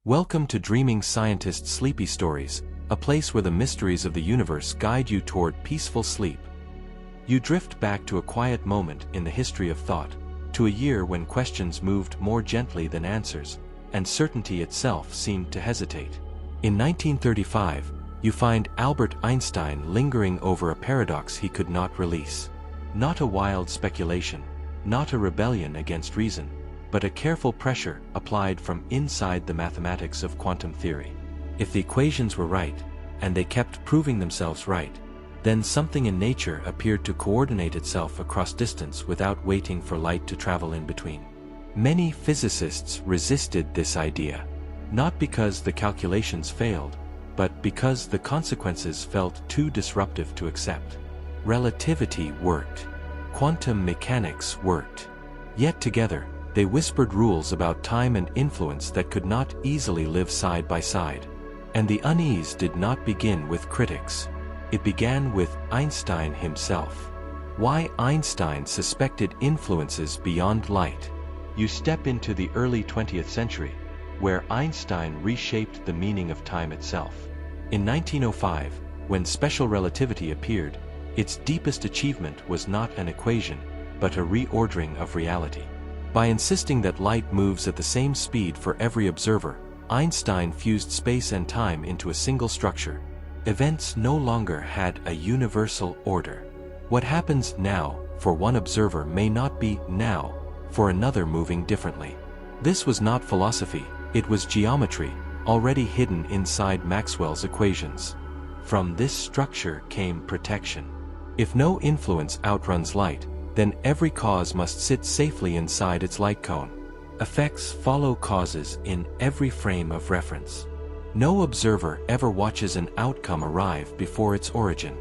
Welcome to Dreaming Scientist's Sleepy Stories, a place where the mysteries of the universe guide you toward peaceful sleep. You drift back to a quiet moment in the history of thought, to a year when questions moved more gently than answers, and certainty itself seemed to hesitate. In 1935, you find Albert Einstein lingering over a paradox he could not release. Not a wild speculation, not a rebellion against reason, but a careful pressure applied from inside the mathematics of quantum theory. If the equations were right, and they kept proving themselves right, then something in nature appeared to coordinate itself across distance without waiting for light to travel in between. Many physicists resisted this idea, not because the calculations failed, but because the consequences felt too disruptive to accept. Relativity worked. Quantum mechanics worked. Yet together, they whispered rules about time and influence that could not easily live side by side. And the unease did not begin with critics. It began with Einstein himself. Why Einstein suspected influences beyond light. You step into the early 20th century, where Einstein reshaped the meaning of time itself. In 1905, when special relativity appeared, its deepest achievement was not an equation, but a reordering of reality. By insisting that light moves at the same speed for every observer, Einstein fused space and time into a single structure. Events no longer had a universal order. What happens now for one observer may not be now for another moving differently. This was not philosophy, it was geometry, already hidden inside Maxwell's equations. From this structure came protection. If no influence outruns light, then every cause must sit safely inside its light cone. Effects follow causes in every frame of reference. No observer ever watches an outcome arrive before its origin.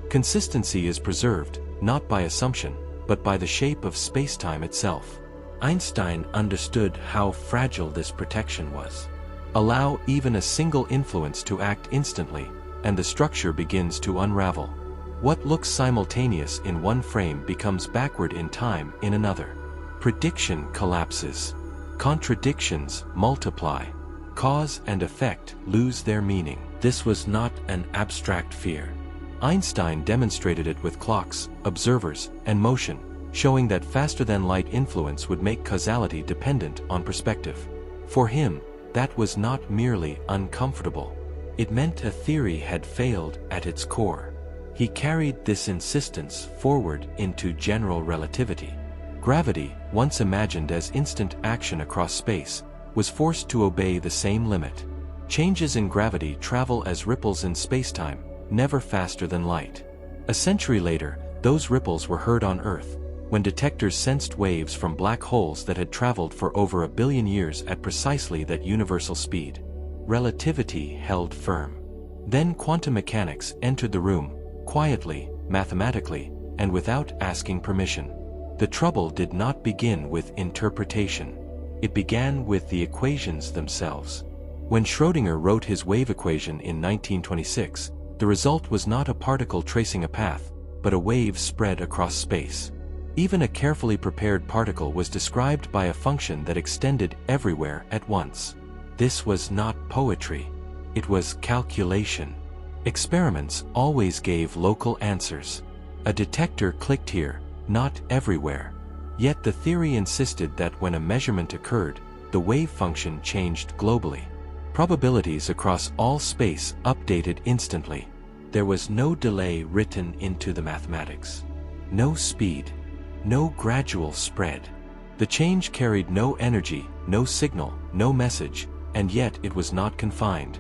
Consistency is preserved, not by assumption, but by the shape of space-time itself. Einstein understood how fragile this protection was. Allow even a single influence to act instantly, and the structure begins to unravel. What looks simultaneous in one frame becomes backward in time in another. Prediction collapses. Contradictions multiply. Cause and effect lose their meaning. This was not an abstract fear. Einstein demonstrated it with clocks, observers, and motion, showing that faster-than-light influence would make causality dependent on perspective. For him, that was not merely uncomfortable. It meant a theory had failed at its core. He carried this insistence forward into general relativity. Gravity, once imagined as instant action across space, was forced to obey the same limit. Changes in gravity travel as ripples in spacetime, never faster than light. A century later, those ripples were heard on Earth, when detectors sensed waves from black holes that had traveled for over 1 billion years at precisely that universal speed. Relativity held firm. Then quantum mechanics entered the room, quietly, mathematically, and without asking permission. The trouble did not begin with interpretation. It began with the equations themselves. When Schrödinger wrote his wave equation in 1926, the result was not a particle tracing a path, but a wave spread across space. Even a carefully prepared particle was described by a function that extended everywhere at once. This was not poetry. It was calculation. Experiments always gave local answers. A detector clicked here, not everywhere. Yet the theory insisted that when a measurement occurred, the wave function changed globally. Probabilities across all space updated instantly. There was no delay written into the mathematics. No speed. No gradual spread. The change carried no energy, no signal, no message, and yet it was not confined.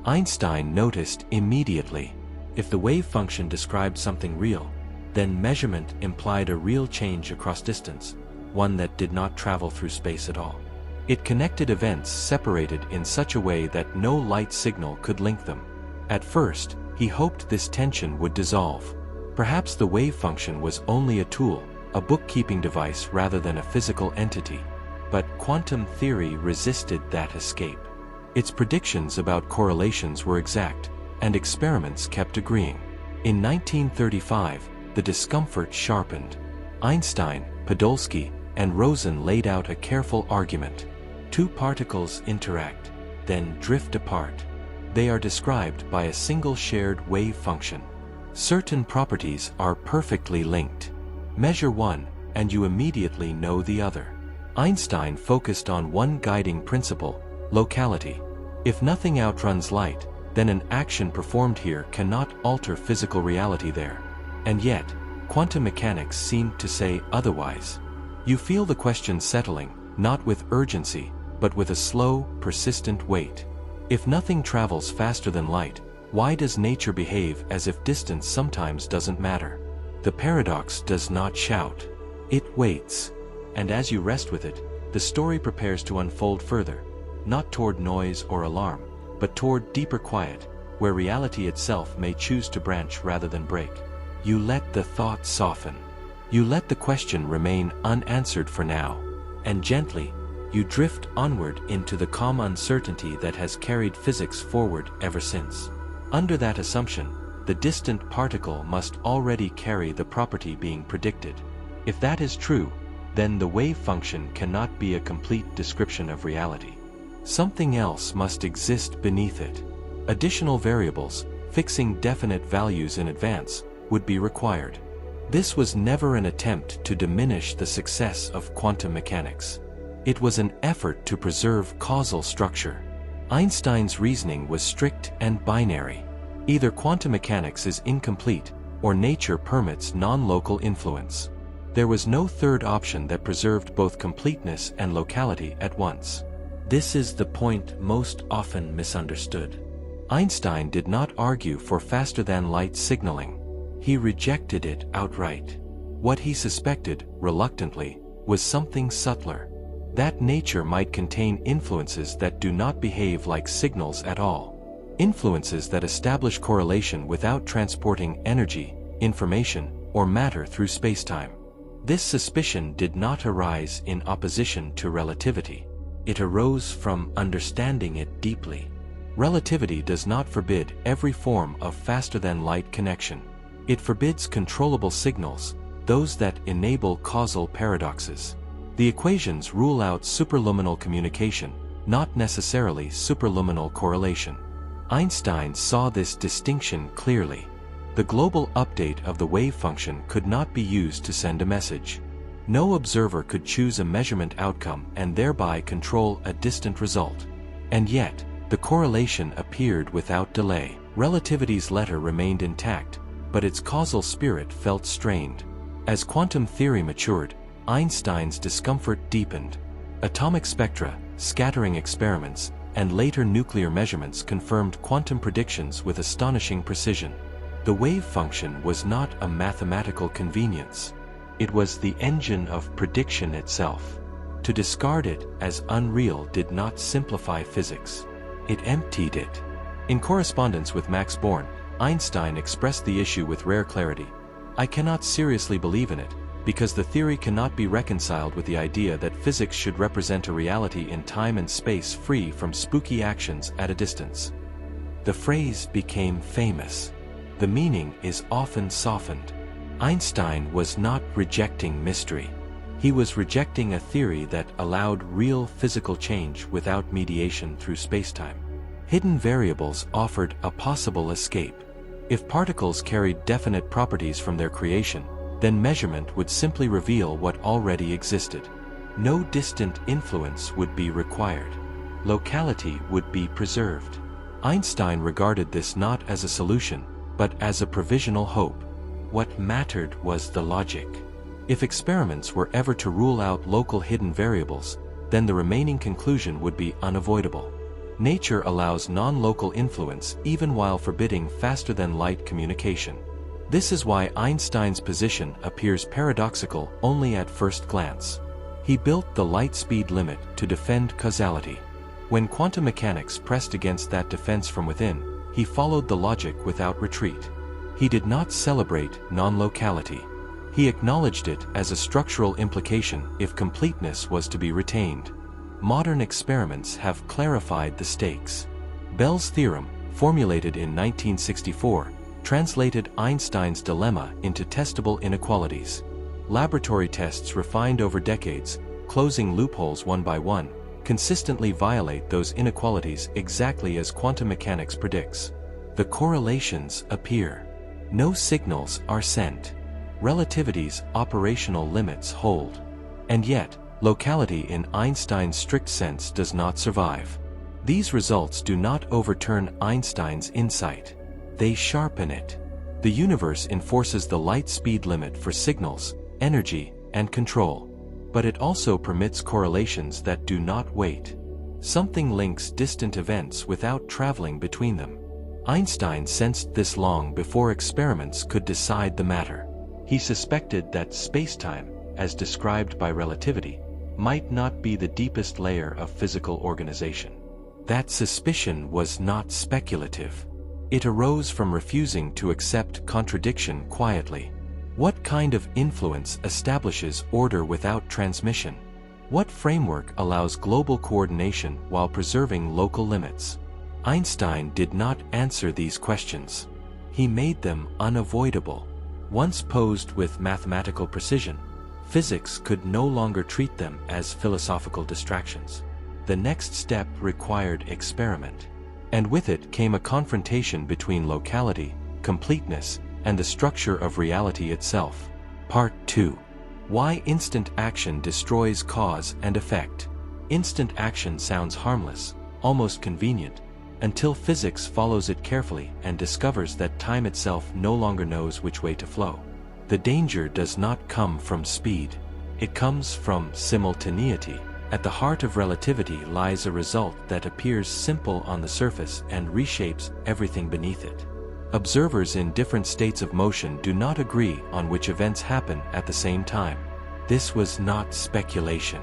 Einstein noticed immediately. If the wave function described something real, then measurement implied a real change across distance, one that did not travel through space at all. It connected events separated in such a way that no light signal could link them. At first, he hoped this tension would dissolve. Perhaps the wave function was only a tool, a bookkeeping device rather than a physical entity. But quantum theory resisted that escape. Its predictions about correlations were exact, and experiments kept agreeing. In 1935, the discomfort sharpened. Einstein, Podolsky, and Rosen laid out a careful argument. Two particles interact. then drift apart. They are described by a single shared wave function. Certain properties are perfectly linked. Measure one, and you immediately know the other. Einstein focused on one guiding principle: locality. If nothing outruns light, then an action performed here cannot alter physical reality there. And yet, quantum mechanics seem to say otherwise. You feel the question settling, not with urgency, but with a slow, persistent weight. If nothing travels faster than light, why does nature behave as if distance sometimes doesn't matter? The paradox does not shout. It waits. And as you rest with it, the story prepares to unfold further, not toward noise or alarm, but toward deeper quiet, where reality itself may choose to branch rather than break. You let the thought soften. You let the question remain unanswered for now, and gently, you drift onward into the calm uncertainty that has carried physics forward ever since. Under that assumption, the distant particle must already carry the property being predicted. If that is true, then the wave function cannot be a complete description of reality. Something else must exist beneath it. Additional variables, fixing definite values in advance, would be required. This was never an attempt to diminish the success of quantum mechanics. It was an effort to preserve causal structure. Einstein's reasoning was strict and binary. Either quantum mechanics is incomplete, or nature permits non-local influence. There was no third option that preserved both completeness and locality at once. This is the point most often misunderstood. Einstein did not argue for faster-than-light signaling. He rejected it outright. What he suspected, reluctantly, was something subtler. That nature might contain influences that do not behave like signals at all. Influences that establish correlation without transporting energy, information, or matter through spacetime. This suspicion did not arise in opposition to relativity. It arose from understanding it deeply. Relativity does not forbid every form of faster-than-light connection. It forbids controllable signals, those that enable causal paradoxes. The equations rule out superluminal communication, not necessarily superluminal correlation. Einstein saw this distinction clearly. The global update of the wave function could not be used to send a message. No observer could choose a measurement outcome and thereby control a distant result. And yet, the correlation appeared without delay. Relativity's letter remained intact, but its causal spirit felt strained. As quantum theory matured, Einstein's discomfort deepened. Atomic spectra, scattering experiments, and later nuclear measurements confirmed quantum predictions with astonishing precision. The wave function was not a mathematical convenience. It was the engine of prediction itself. To discard it as unreal did not simplify physics. It emptied it. In correspondence with Max Born, Einstein expressed the issue with rare clarity. I cannot seriously believe in it, because the theory cannot be reconciled with the idea that physics should represent a reality in time and space free from spooky actions at a distance. The phrase became famous. The meaning is often softened. Einstein was not rejecting mystery. He was rejecting a theory that allowed real physical change without mediation through spacetime. Hidden variables offered a possible escape. If particles carried definite properties from their creation, then measurement would simply reveal what already existed. No distant influence would be required. Locality would be preserved. Einstein regarded this not as a solution, but as a provisional hope. What mattered was the logic. If experiments were ever to rule out local hidden variables, then the remaining conclusion would be unavoidable. Nature allows non-local influence even while forbidding faster-than-light communication. This is why Einstein's position appears paradoxical only at first glance. He built the light speed limit to defend causality. When quantum mechanics pressed against that defense from within, he followed the logic without retreat. He did not celebrate non-locality. He acknowledged it as a structural implication if completeness was to be retained. Modern experiments have clarified the stakes. Bell's theorem, formulated in 1964, translated Einstein's dilemma into testable inequalities. Laboratory tests refined over decades, closing loopholes one by one, consistently violate those inequalities exactly as quantum mechanics predicts. The correlations appear. No signals are sent. Relativity's operational limits hold. And yet, locality in Einstein's strict sense does not survive. These results do not overturn Einstein's insight. They sharpen it. The universe enforces the light speed limit for signals, energy, and control. But it also permits correlations that do not wait. Something links distant events without traveling between them. Einstein sensed this long before experiments could decide the matter. He suspected that spacetime, as described by relativity, might not be the deepest layer of physical organization. That suspicion was not speculative. It arose from refusing to accept contradiction quietly. What kind of influence establishes order without transmission? What framework allows global coordination while preserving local limits? Einstein did not answer these questions. He made them unavoidable. Once posed with mathematical precision, physics could no longer treat them as philosophical distractions. The next step required experiment. And with it came a confrontation between locality, completeness, and the structure of reality itself. Part 2. Why instant action destroys cause and effect. Instant action sounds harmless, almost convenient, until physics follows it carefully and discovers that time itself no longer knows which way to flow. The danger does not come from speed. It comes from simultaneity. At the heart of relativity lies a result that appears simple on the surface and reshapes everything beneath it. Observers in different states of motion do not agree on which events happen at the same time. This was not speculation.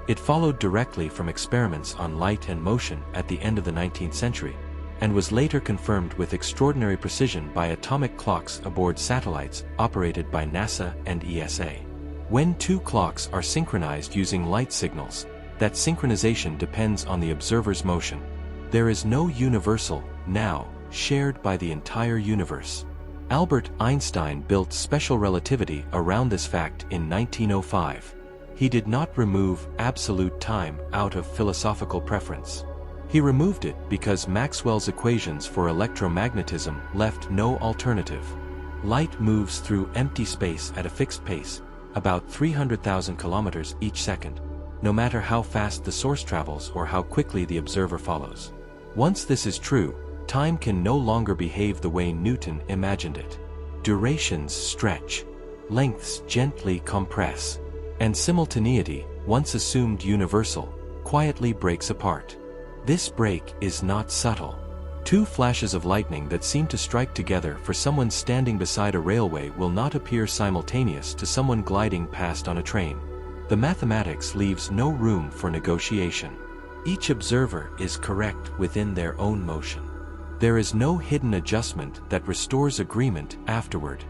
It followed directly from experiments on light and motion at the end of the 19th century, and was later confirmed with extraordinary precision by atomic clocks aboard satellites operated by NASA and ESA. When two clocks are synchronized using light signals, that synchronization depends on the observer's motion. There is no universal, now, shared by the entire universe. Albert Einstein built special relativity around this fact in 1905. He did not remove absolute time out of philosophical preference. He removed it because Maxwell's equations for electromagnetism left no alternative. Light moves through empty space at a fixed pace, about 300,000 kilometers each second, no matter how fast the source travels or how quickly the observer follows. Once this is true, time can no longer behave the way Newton imagined it. Durations stretch, lengths gently compress, and simultaneity, once assumed universal, quietly breaks apart. This break is not subtle. Two flashes of lightning that seem to strike together for someone standing beside a railway will not appear simultaneous to someone gliding past on a train. The mathematics leaves no room for negotiation. Each observer is correct within their own motion. There is no hidden adjustment that restores agreement afterward.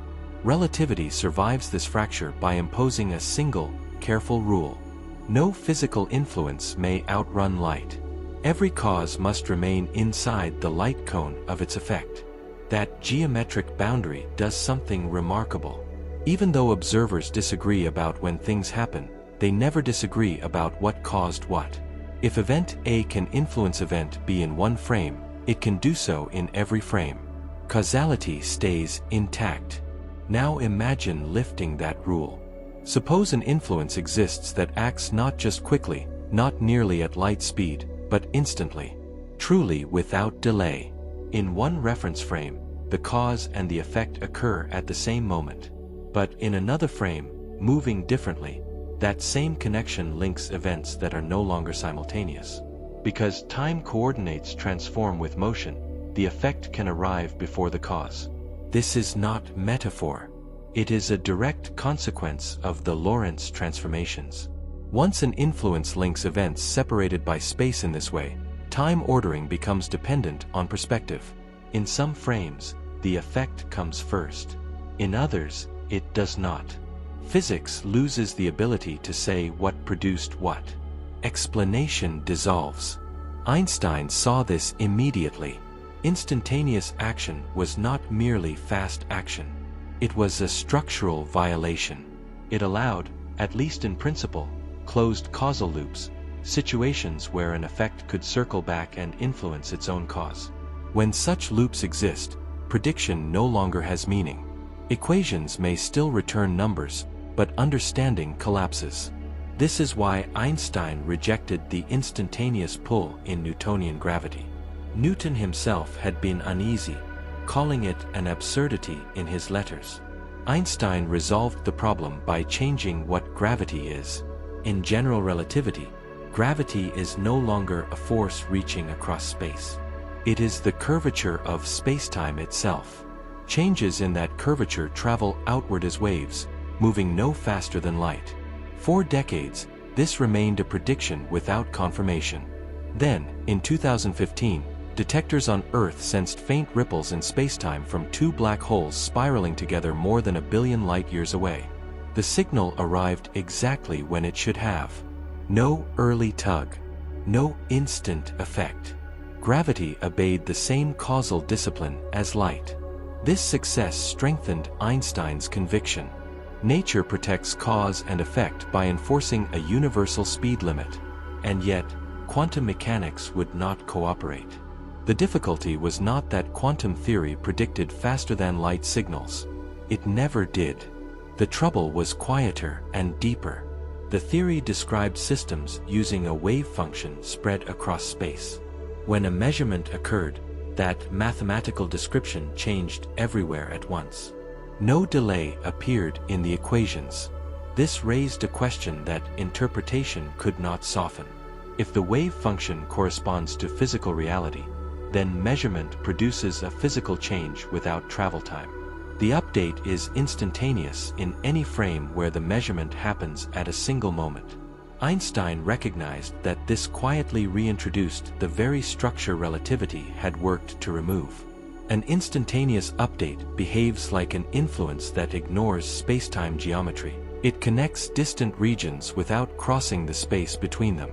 Relativity survives this fracture by imposing a single, careful rule. No physical influence may outrun light. Every cause must remain inside the light cone of its effect. That geometric boundary does something remarkable. Even though observers disagree about when things happen, they never disagree about what caused what. If event A can influence event B in one frame, it can do so in every frame. Causality stays intact. Now imagine lifting that rule. Suppose an influence exists that acts not just quickly, not nearly at light speed, but instantly, truly without delay. In one reference frame, the cause and the effect occur at the same moment. But in another frame, moving differently, that same connection links events that are no longer simultaneous. Because time coordinates transform with motion, the effect can arrive before the cause. This is not metaphor. It is a direct consequence of the Lorentz transformations. Once an influence links events separated by space in this way, time ordering becomes dependent on perspective. In some frames, the effect comes first. In others, it does not. Physics loses the ability to say what produced what. Explanation dissolves. Einstein saw this immediately. Instantaneous action was not merely fast action. It was a structural violation. It allowed, at least in principle, closed causal loops, situations where an effect could circle back and influence its own cause. When such loops exist, prediction no longer has meaning. Equations may still return numbers, but understanding collapses. This is why Einstein rejected the instantaneous pull in Newtonian gravity. Newton himself had been uneasy, calling it an absurdity in his letters. Einstein resolved the problem by changing what gravity is. In general relativity, gravity is no longer a force reaching across space. It is the curvature of spacetime itself. Changes in that curvature travel outward as waves, moving no faster than light. For decades, this remained a prediction without confirmation. Then, in 2015, detectors on Earth sensed faint ripples in spacetime from two black holes spiraling together more than 1 billion light-years away. The signal arrived exactly when it should have. No early tug. No instant effect. Gravity obeyed the same causal discipline as light. This success strengthened Einstein's conviction. Nature protects cause and effect by enforcing a universal speed limit. And yet, quantum mechanics would not cooperate. The difficulty was not that quantum theory predicted faster-than-light signals. It never did. The trouble was quieter and deeper. The theory described systems using a wave function spread across space. When a measurement occurred, that mathematical description changed everywhere at once. No delay appeared in the equations. This raised a question that interpretation could not soften. If the wave function corresponds to physical reality, then measurement produces a physical change without travel time. The update is instantaneous in any frame where the measurement happens at a single moment. Einstein recognized that this quietly reintroduced the very structure relativity had worked to remove. An instantaneous update behaves like an influence that ignores spacetime geometry. It connects distant regions without crossing the space between them.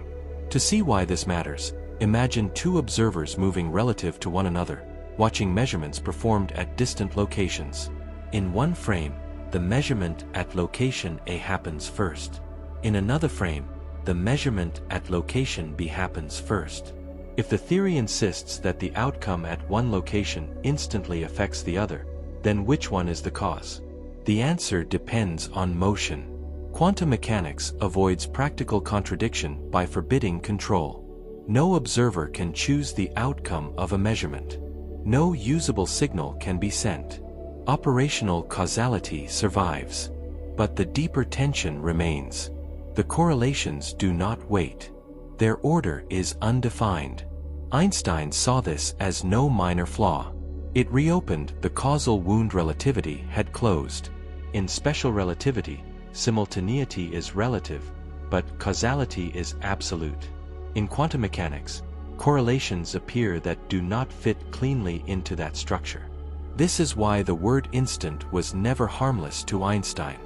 To see why this matters, imagine two observers moving relative to one another, watching measurements performed at distant locations. In one frame, the measurement at location A happens first. In another frame, the measurement at location B happens first. If the theory insists that the outcome at one location instantly affects the other, then which one is the cause? The answer depends on motion. Quantum mechanics avoids practical contradiction by forbidding control. No observer can choose the outcome of a measurement. No usable signal can be sent. Operational causality survives. But the deeper tension remains. The correlations do not wait. Their order is undefined. Einstein saw this as no minor flaw. It reopened the causal wound relativity had closed. In special relativity, simultaneity is relative, but causality is absolute. In quantum mechanics, correlations appear that do not fit cleanly into that structure. This is why the word instant was never harmless to Einstein.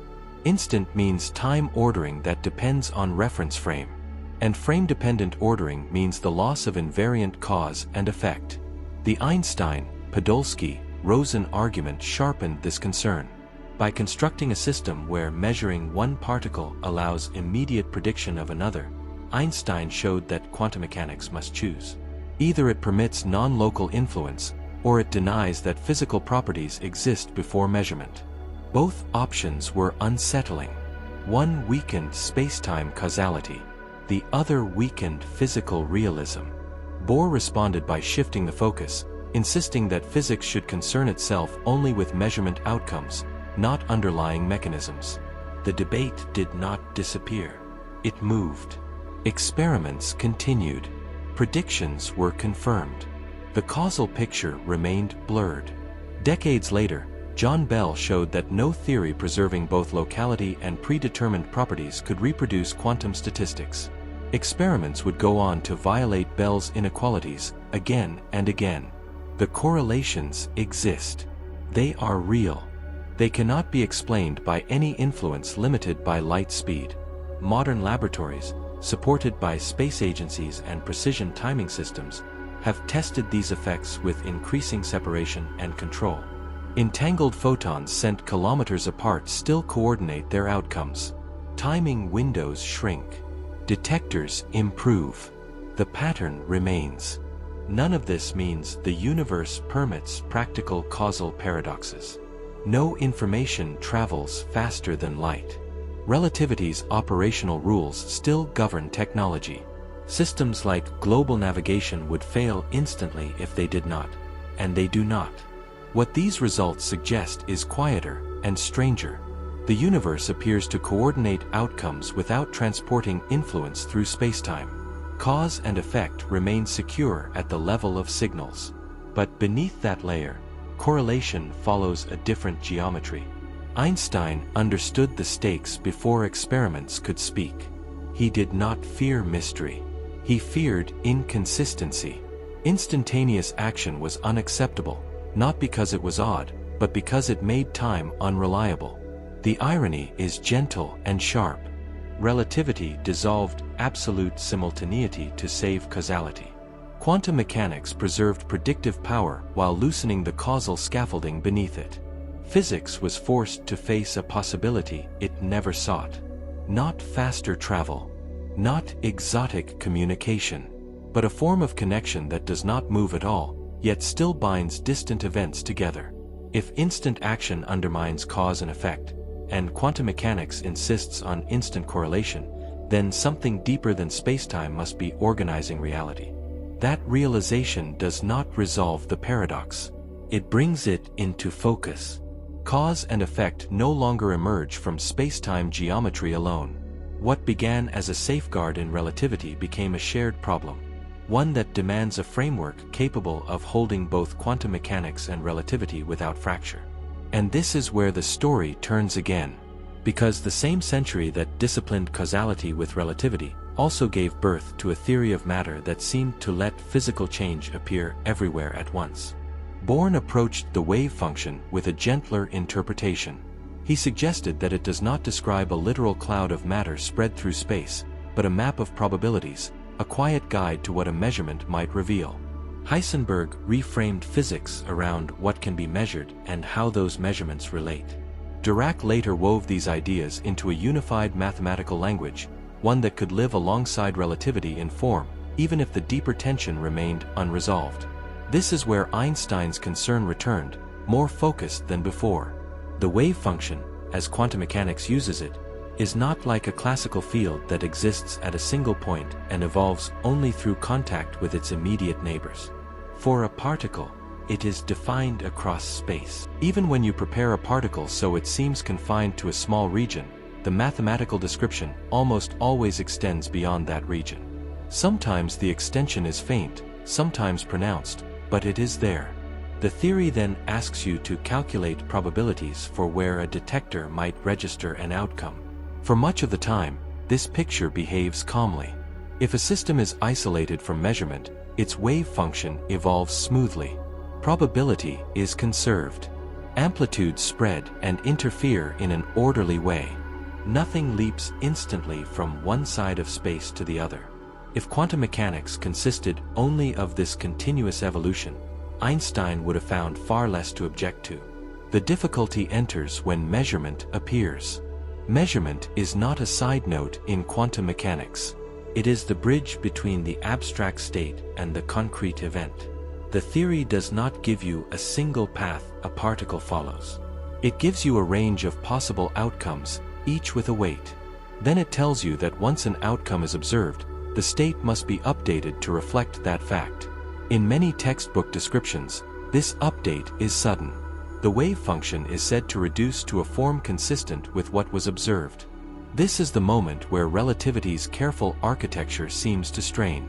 Instant means time ordering that depends on reference frame. And frame-dependent ordering means the loss of invariant cause and effect. The Einstein-Podolsky-Rosen argument sharpened this concern. By constructing a system where measuring one particle allows immediate prediction of another, Einstein showed that quantum mechanics must choose. Either it permits non-local influence, or it denies that physical properties exist before measurement. Both options were unsettling. One weakened spacetime causality. The other weakened physical realism. Bohr responded by shifting the focus, insisting that physics should concern itself only with measurement outcomes, not underlying mechanisms. The debate did not disappear. It moved. Experiments continued. Predictions were confirmed. The causal picture remained blurred. Decades later, John Bell showed that no theory preserving both locality and predetermined properties could reproduce quantum statistics. Experiments would go on to violate Bell's inequalities again and again. The correlations exist. They are real. They cannot be explained by any influence limited by light speed. Modern laboratories, supported by space agencies and precision timing systems, have tested these effects with increasing separation and control. Entangled photons sent kilometers apart still coordinate their outcomes. Timing windows shrink. Detectors improve. The pattern remains. None of this means the universe permits practical causal paradoxes. No information travels faster than light. Relativity's operational rules still govern technology. Systems like global navigation would fail instantly if they did not, and they do not. What these results suggest is quieter and stranger. The universe appears to coordinate outcomes without transporting influence through spacetime. Cause and effect remain secure at the level of signals. But beneath that layer, correlation follows a different geometry. Einstein understood the stakes before experiments could speak. He did not fear mystery. He feared inconsistency. Instantaneous action was unacceptable, not because it was odd, but because it made time unreliable. The irony is gentle and sharp. Relativity dissolved absolute simultaneity to save causality. Quantum mechanics preserved predictive power while loosening the causal scaffolding beneath it. Physics was forced to face a possibility it never sought. Not faster travel, not exotic communication, but a form of connection that does not move at all, yet still binds distant events together. If instant action undermines cause and effect, and quantum mechanics insists on instant correlation, then something deeper than spacetime must be organizing reality. That realization does not resolve the paradox. It brings it into focus. Cause and effect no longer emerge from spacetime geometry alone. What began as a safeguard in relativity became a shared problem, one that demands a framework capable of holding both quantum mechanics and relativity without fracture. And this is where the story turns again. Because the same century that disciplined causality with relativity also gave birth to a theory of matter that seemed to let physical change appear everywhere at once. Born approached the wave function with a gentler interpretation. He suggested that it does not describe a literal cloud of matter spread through space, but a map of probabilities, a quiet guide to what a measurement might reveal. Heisenberg reframed physics around what can be measured and how those measurements relate. Dirac later wove these ideas into a unified mathematical language, one that could live alongside relativity in form, even if the deeper tension remained unresolved. This is where Einstein's concern returned, more focused than before. The wave function, as quantum mechanics uses it, is not like a classical field that exists at a single point and evolves only through contact with its immediate neighbors. For a particle, it is defined across space. Even when you prepare a particle so it seems confined to a small region, the mathematical description almost always extends beyond that region. Sometimes the extension is faint, sometimes pronounced, but it is there. The theory then asks you to calculate probabilities for where a detector might register an outcome. For much of the time, this picture behaves calmly. If a system is isolated from measurement, its wave function evolves smoothly. Probability is conserved. Amplitudes spread and interfere in an orderly way. Nothing leaps instantly from one side of space to the other. If quantum mechanics consisted only of this continuous evolution, Einstein would have found far less to object to. The difficulty enters when measurement appears. Measurement is not a side note in quantum mechanics. It is the bridge between the abstract state and the concrete event. The theory does not give you a single path a particle follows. It gives you a range of possible outcomes, each with a weight. Then it tells you that once an outcome is observed, the state must be updated to reflect that fact. In many textbook descriptions, this update is sudden. The wave function is said to reduce to a form consistent with what was observed. This is the moment where relativity's careful architecture seems to strain.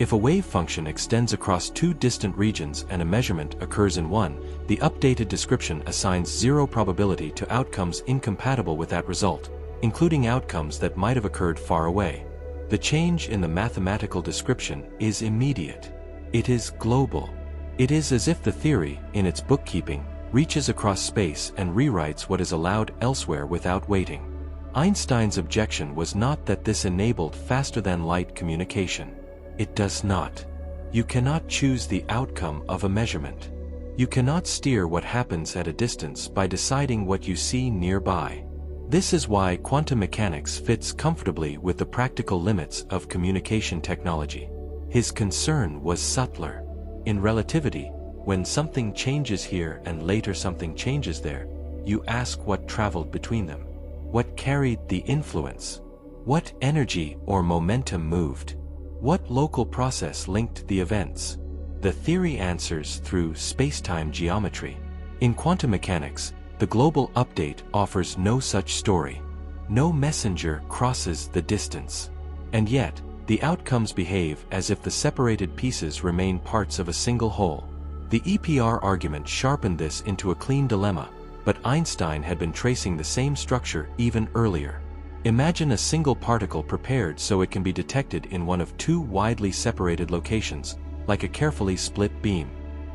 If a wave function extends across two distant regions and a measurement occurs in one, the updated description assigns zero probability to outcomes incompatible with that result, including outcomes that might have occurred far away. The change in the mathematical description is immediate. It is global. It is as if the theory, in its bookkeeping, reaches across space and rewrites what is allowed elsewhere without waiting. Einstein's objection was not that this enabled faster-than-light communication. It does not. You cannot choose the outcome of a measurement. You cannot steer what happens at a distance by deciding what you see nearby. This is why quantum mechanics fits comfortably with the practical limits of communication technology. His concern was subtler. In relativity, when something changes here and later something changes there, you ask what traveled between them. What carried the influence? What energy or momentum moved? What local process linked the events? The theory answers through spacetime geometry. In quantum mechanics, the global update offers no such story. No messenger crosses the distance. And yet, the outcomes behave as if the separated pieces remain parts of a single whole. The EPR argument sharpened this into a clean dilemma, but Einstein had been tracing the same structure even earlier. Imagine a single particle prepared so it can be detected in one of two widely separated locations, like a carefully split beam.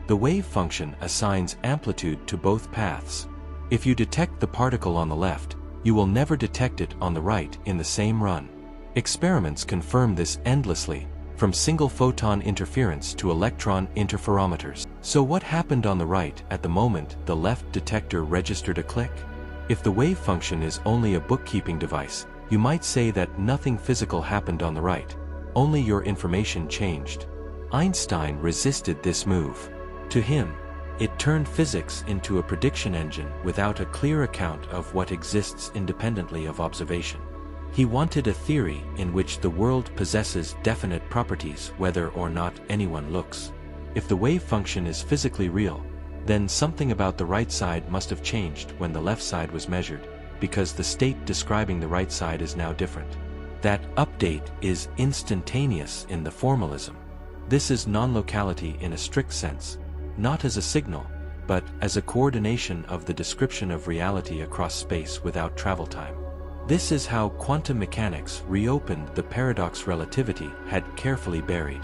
The wave function assigns amplitude to both paths. If you detect the particle on the left, you will never detect it on the right in the same run. Experiments confirm this endlessly, from single photon interference to electron interferometers. So what happened on the right at the moment the left detector registered a click? If the wave function is only a bookkeeping device, you might say that nothing physical happened on the right, only your information changed. Einstein resisted this move. To him, it turned physics into a prediction engine without a clear account of what exists independently of observation. He wanted a theory in which the world possesses definite properties whether or not anyone looks. If the wave function is physically real, then something about the right side must have changed when the left side was measured, because the state describing the right side is now different. That update is instantaneous in the formalism. This is non-locality in a strict sense, not as a signal, but as a coordination of the description of reality across space without travel time. This is how quantum mechanics reopened the paradox relativity had carefully buried.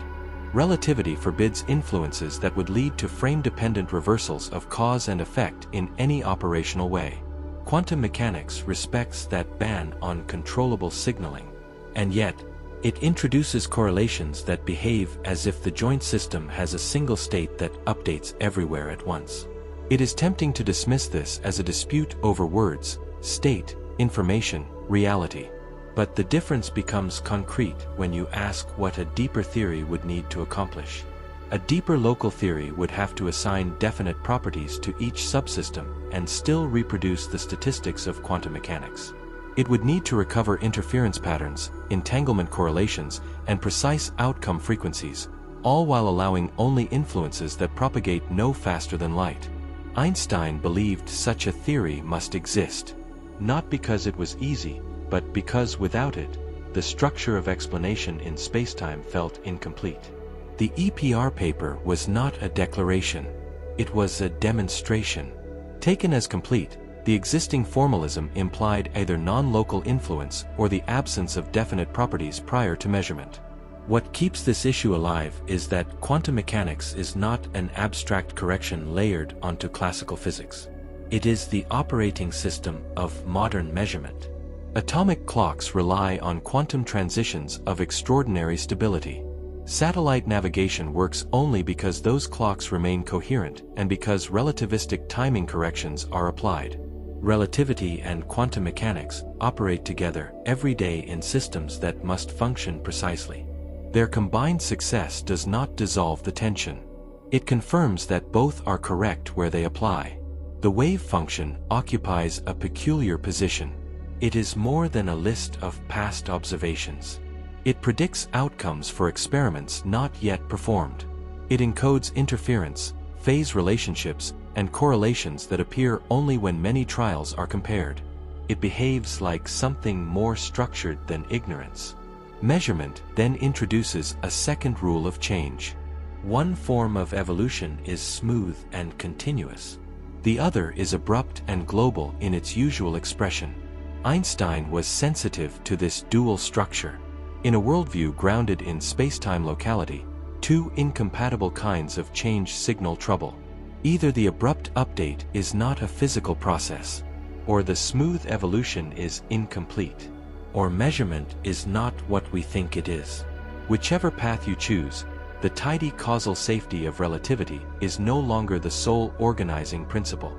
Relativity forbids influences that would lead to frame-dependent reversals of cause and effect in any operational way. Quantum mechanics respects that ban on controllable signaling. And yet, it introduces correlations that behave as if the joint system has a single state that updates everywhere at once. It is tempting to dismiss this as a dispute over words, state, information, reality. But the difference becomes concrete when you ask what a deeper theory would need to accomplish. A deeper local theory would have to assign definite properties to each subsystem and still reproduce the statistics of quantum mechanics. It would need to recover interference patterns, entanglement correlations, and precise outcome frequencies, all while allowing only influences that propagate no faster than light. Einstein believed such a theory must exist, not because it was easy, but because without it, the structure of explanation in spacetime felt incomplete. The EPR paper was not a declaration. It was a demonstration. Taken as complete, the existing formalism implied either non-local influence or the absence of definite properties prior to measurement. What keeps this issue alive is that quantum mechanics is not an abstract correction layered onto classical physics. It is the operating system of modern measurement. Atomic clocks rely on quantum transitions of extraordinary stability. Satellite navigation works only because those clocks remain coherent and because relativistic timing corrections are applied. Relativity and quantum mechanics operate together every day in systems that must function precisely. Their combined success does not dissolve the tension. It confirms that both are correct where they apply. The wave function occupies a peculiar position. It is more than a list of past observations. It predicts outcomes for experiments not yet performed. It encodes interference, phase relationships, and correlations that appear only when many trials are compared. It behaves like something more structured than ignorance. Measurement then introduces a second rule of change. One form of evolution is smooth and continuous. The other is abrupt and global in its usual expression. Einstein was sensitive to this dual structure. In a worldview grounded in spacetime locality, two incompatible kinds of change signal trouble. Either the abrupt update is not a physical process, or the smooth evolution is incomplete, or measurement is not what we think it is. Whichever path you choose, the tidy causal safety of relativity is no longer the sole organizing principle.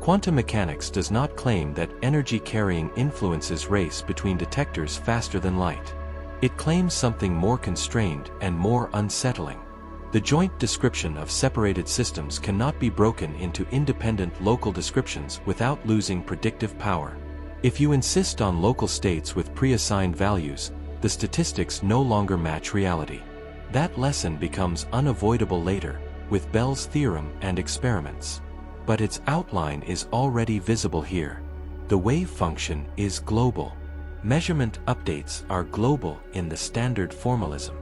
Quantum mechanics does not claim that energy-carrying influences race between detectors faster than light. It claims something more constrained and more unsettling. The joint description of separated systems cannot be broken into independent local descriptions without losing predictive power. If you insist on local states with pre-assigned values, the statistics no longer match reality. That lesson becomes unavoidable later, with Bell's theorem and experiments. But its outline is already visible here. The wave function is global. Measurement updates are global in the standard formalism.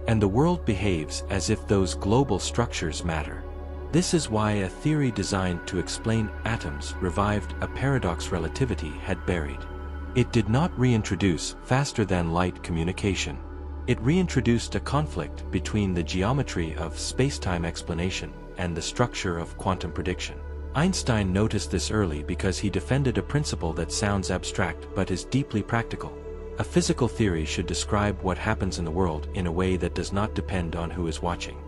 And the world behaves as if those global structures matter. This is why a theory designed to explain atoms revived a paradox relativity had buried. It did not reintroduce faster-than-light communication. It reintroduced a conflict between the geometry of spacetime explanation and the structure of quantum prediction. Einstein noticed this early because he defended a principle that sounds abstract but is deeply practical. A physical theory should describe what happens in the world in a way that does not depend on who is watching.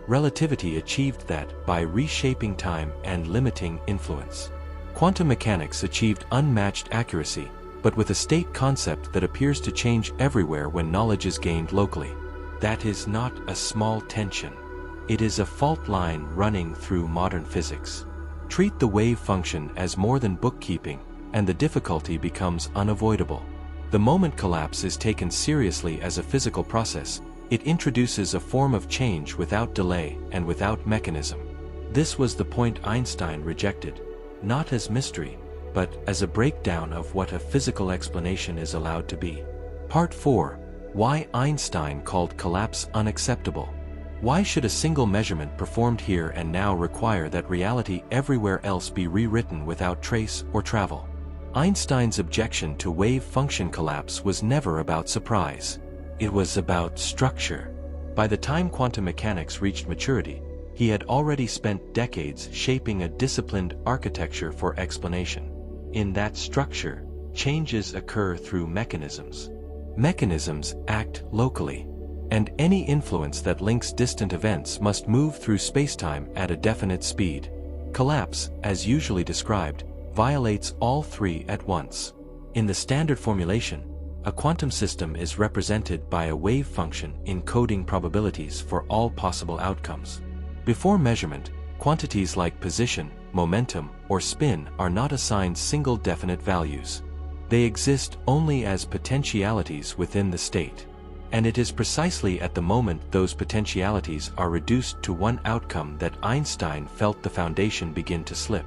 Relativity achieved that by reshaping time and limiting influence. Quantum mechanics achieved unmatched accuracy, but with a state concept that appears to change everywhere when knowledge is gained locally. That is not a small tension. It is a fault line running through modern physics. Treat the wave function as more than bookkeeping, and the difficulty becomes unavoidable. The moment collapse is taken seriously as a physical process, it introduces a form of change without delay and without mechanism. This was the point Einstein rejected, not as mystery, but as a breakdown of what a physical explanation is allowed to be. Part 4. Why Einstein called collapse unacceptable. Why should a single measurement performed here and now require that reality everywhere else be rewritten without trace or travel? Einstein's objection to wave function collapse was never about surprise. It was about structure. By the time quantum mechanics reached maturity, he had already spent decades shaping a disciplined architecture for explanation. In that structure, changes occur through mechanisms. Mechanisms act locally, and any influence that links distant events must move through spacetime at a definite speed. Collapse, as usually described, violates all three at once. In the standard formulation, a quantum system is represented by a wave function encoding probabilities for all possible outcomes. Before measurement, quantities like position, momentum, or spin are not assigned single definite values. They exist only as potentialities within the state. And it is precisely at the moment those potentialities are reduced to one outcome that Einstein felt the foundation begin to slip.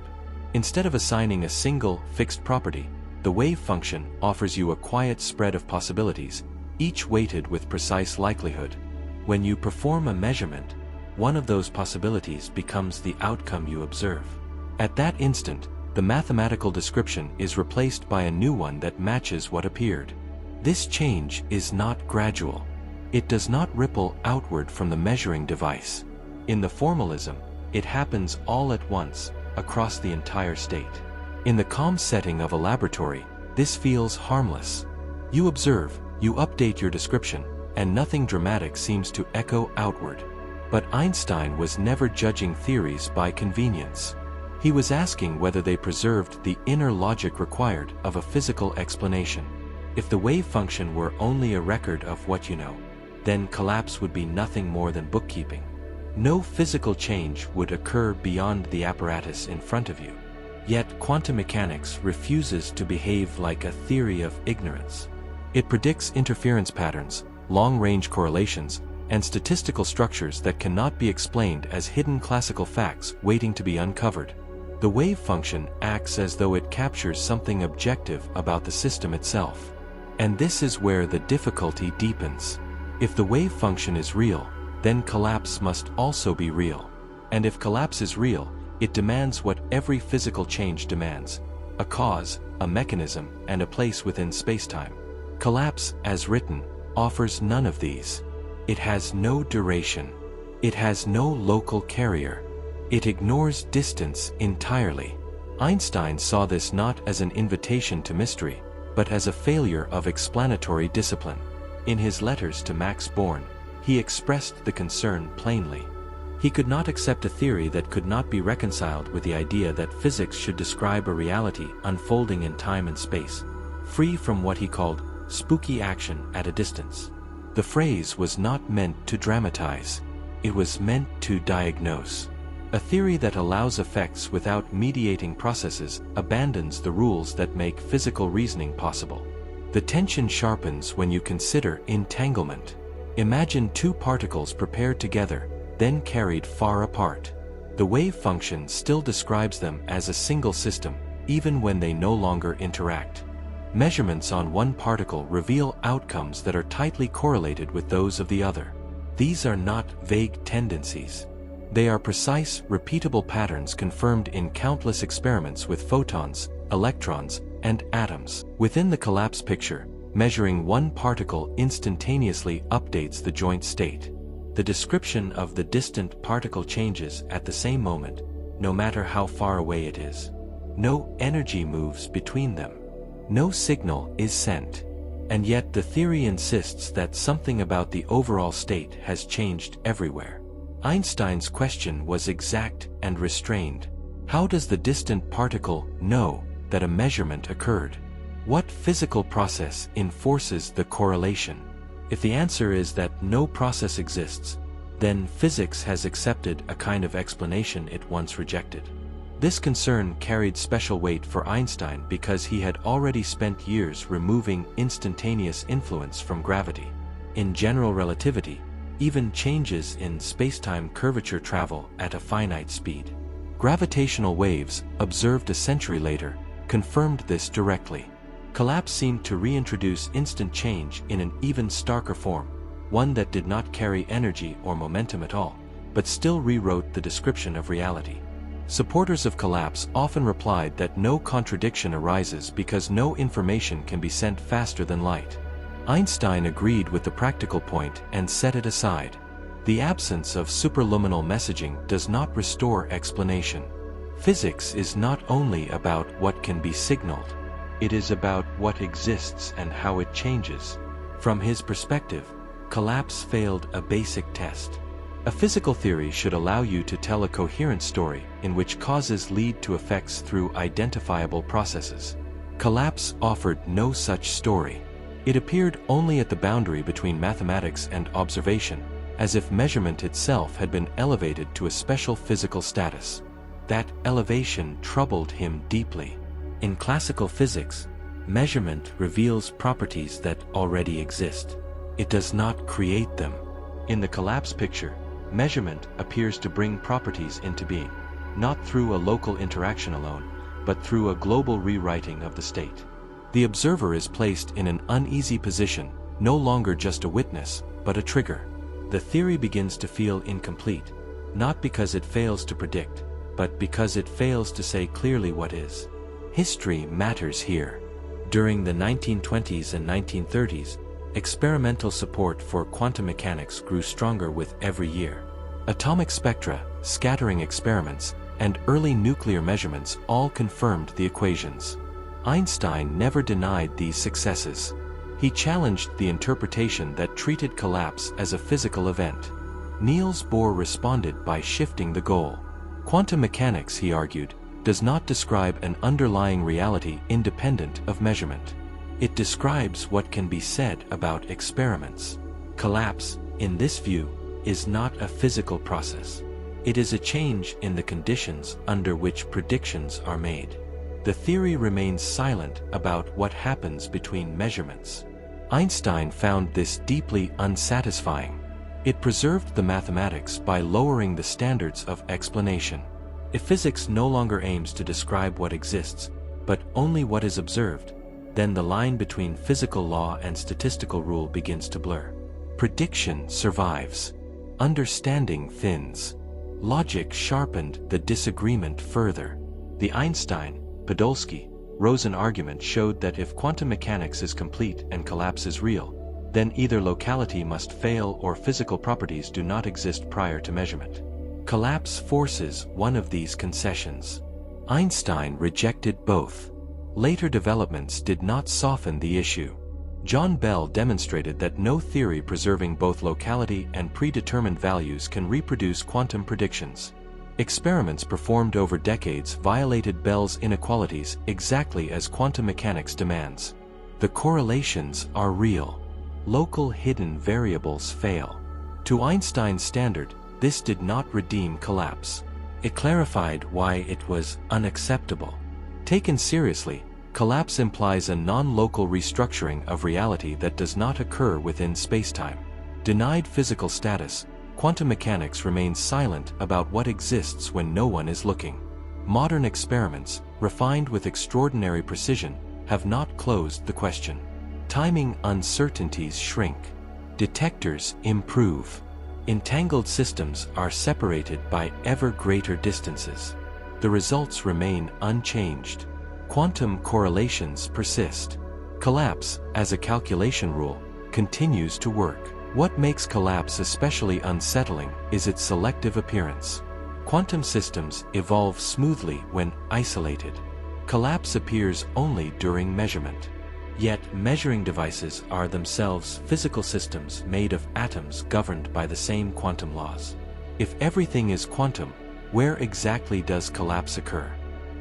Instead of assigning a single, fixed property, the wave function offers you a quiet spread of possibilities, each weighted with precise likelihood. When you perform a measurement, one of those possibilities becomes the outcome you observe. At that instant, the mathematical description is replaced by a new one that matches what appeared. This change is not gradual. It does not ripple outward from the measuring device. In the formalism, it happens all at once, across the entire state. In the calm setting of a laboratory, this feels harmless. You observe, you update your description, and nothing dramatic seems to echo outward. But Einstein was never judging theories by convenience. He was asking whether they preserved the inner logic required of a physical explanation. If the wave function were only a record of what you know, then collapse would be nothing more than bookkeeping. No physical change would occur beyond the apparatus in front of you. Yet quantum mechanics refuses to behave like a theory of ignorance. It predicts interference patterns, long-range correlations, and statistical structures that cannot be explained as hidden classical facts waiting to be uncovered. The wave function acts as though it captures something objective about the system itself. And this is where the difficulty deepens. If the wave function is real, then collapse must also be real. And if collapse is real, it demands what every physical change demands: a cause, a mechanism, and a place within spacetime. Collapse, as written, offers none of these. It has no duration. It has no local carrier. It ignores distance entirely. Einstein saw this not as an invitation to mystery, but as a failure of explanatory discipline. In his letters to Max Born, he expressed the concern plainly. He could not accept a theory that could not be reconciled with the idea that physics should describe a reality unfolding in time and space, free from what he called spooky action at a distance. The phrase was not meant to dramatize. It was meant to diagnose. A theory that allows effects without mediating processes abandons the rules that make physical reasoning possible. The tension sharpens when you consider entanglement. Imagine two particles prepared together, then carried far apart. The wave function still describes them as a single system, even when they no longer interact. Measurements on one particle reveal outcomes that are tightly correlated with those of the other. These are not vague tendencies. They are precise, repeatable patterns confirmed in countless experiments with photons, electrons, and atoms. Within the collapse picture, measuring one particle instantaneously updates the joint state. The description of the distant particle changes at the same moment, no matter how far away it is. No energy moves between them. No signal is sent. And yet the theory insists that something about the overall state has changed everywhere. Einstein's question was exact and restrained. How does the distant particle know that a measurement occurred? What physical process enforces the correlation? If the answer is that no process exists, then physics has accepted a kind of explanation it once rejected. This concern carried special weight for Einstein because he had already spent years removing instantaneous influence from gravity. In general relativity, even changes in spacetime curvature travel at a finite speed. Gravitational waves, observed a century later, confirmed this directly. Collapse seemed to reintroduce instant change in an even starker form, one that did not carry energy or momentum at all, but still rewrote the description of reality. Supporters of collapse often replied that no contradiction arises because no information can be sent faster than light. Einstein agreed with the practical point and set it aside. The absence of superluminal messaging does not restore explanation. Physics is not only about what can be signaled. It is about what exists and how it changes. From his perspective, collapse failed a basic test. A physical theory should allow you to tell a coherent story in which causes lead to effects through identifiable processes. Collapse offered no such story. It appeared only at the boundary between mathematics and observation, as if measurement itself had been elevated to a special physical status. That elevation troubled him deeply. In classical physics, measurement reveals properties that already exist. It does not create them. In the collapse picture, measurement appears to bring properties into being, not through a local interaction alone, but through a global rewriting of the state. The observer is placed in an uneasy position, no longer just a witness, but a trigger. The theory begins to feel incomplete, not because it fails to predict, but because it fails to say clearly what is. History matters here. During the 1920s and 1930s, experimental support for quantum mechanics grew stronger with every year. Atomic spectra, scattering experiments, and early nuclear measurements all confirmed the equations. Einstein never denied these successes. He challenged the interpretation that treated collapse as a physical event. Niels Bohr responded by shifting the goal. Quantum mechanics, he argued, does not describe an underlying reality independent of measurement. It describes what can be said about experiments. Collapse, in this view, is not a physical process. It is a change in the conditions under which predictions are made. The theory remains silent about what happens between measurements. Einstein found this deeply unsatisfying. It preserved the mathematics by lowering the standards of explanation. If physics no longer aims to describe what exists, but only what is observed, then the line between physical law and statistical rule begins to blur. Prediction survives. Understanding thins. Logic sharpened the disagreement further. The Einstein, Podolsky, Rosen argument showed that if quantum mechanics is complete and collapse is real, then either locality must fail or physical properties do not exist prior to measurement. Collapse forces one of these concessions. Einstein rejected both. Later developments did not soften the issue. John Bell demonstrated that no theory preserving both locality and predetermined values can reproduce quantum predictions. Experiments performed over decades violated Bell's inequalities exactly as quantum mechanics demands. The correlations are real. Local hidden variables fail. To Einstein's standard, this did not redeem collapse. It clarified why it was unacceptable. Taken seriously, collapse implies a non-local restructuring of reality that does not occur within spacetime. Denied physical status, quantum mechanics remains silent about what exists when no one is looking. Modern experiments, refined with extraordinary precision, have not closed the question. Timing uncertainties shrink. Detectors improve. Entangled systems are separated by ever greater distances. The results remain unchanged. Quantum correlations persist. Collapse, as a calculation rule, continues to work. What makes collapse especially unsettling is its selective appearance. Quantum systems evolve smoothly when isolated. Collapse appears only during measurement. Yet, measuring devices are themselves physical systems made of atoms governed by the same quantum laws. If everything is quantum, where exactly does collapse occur?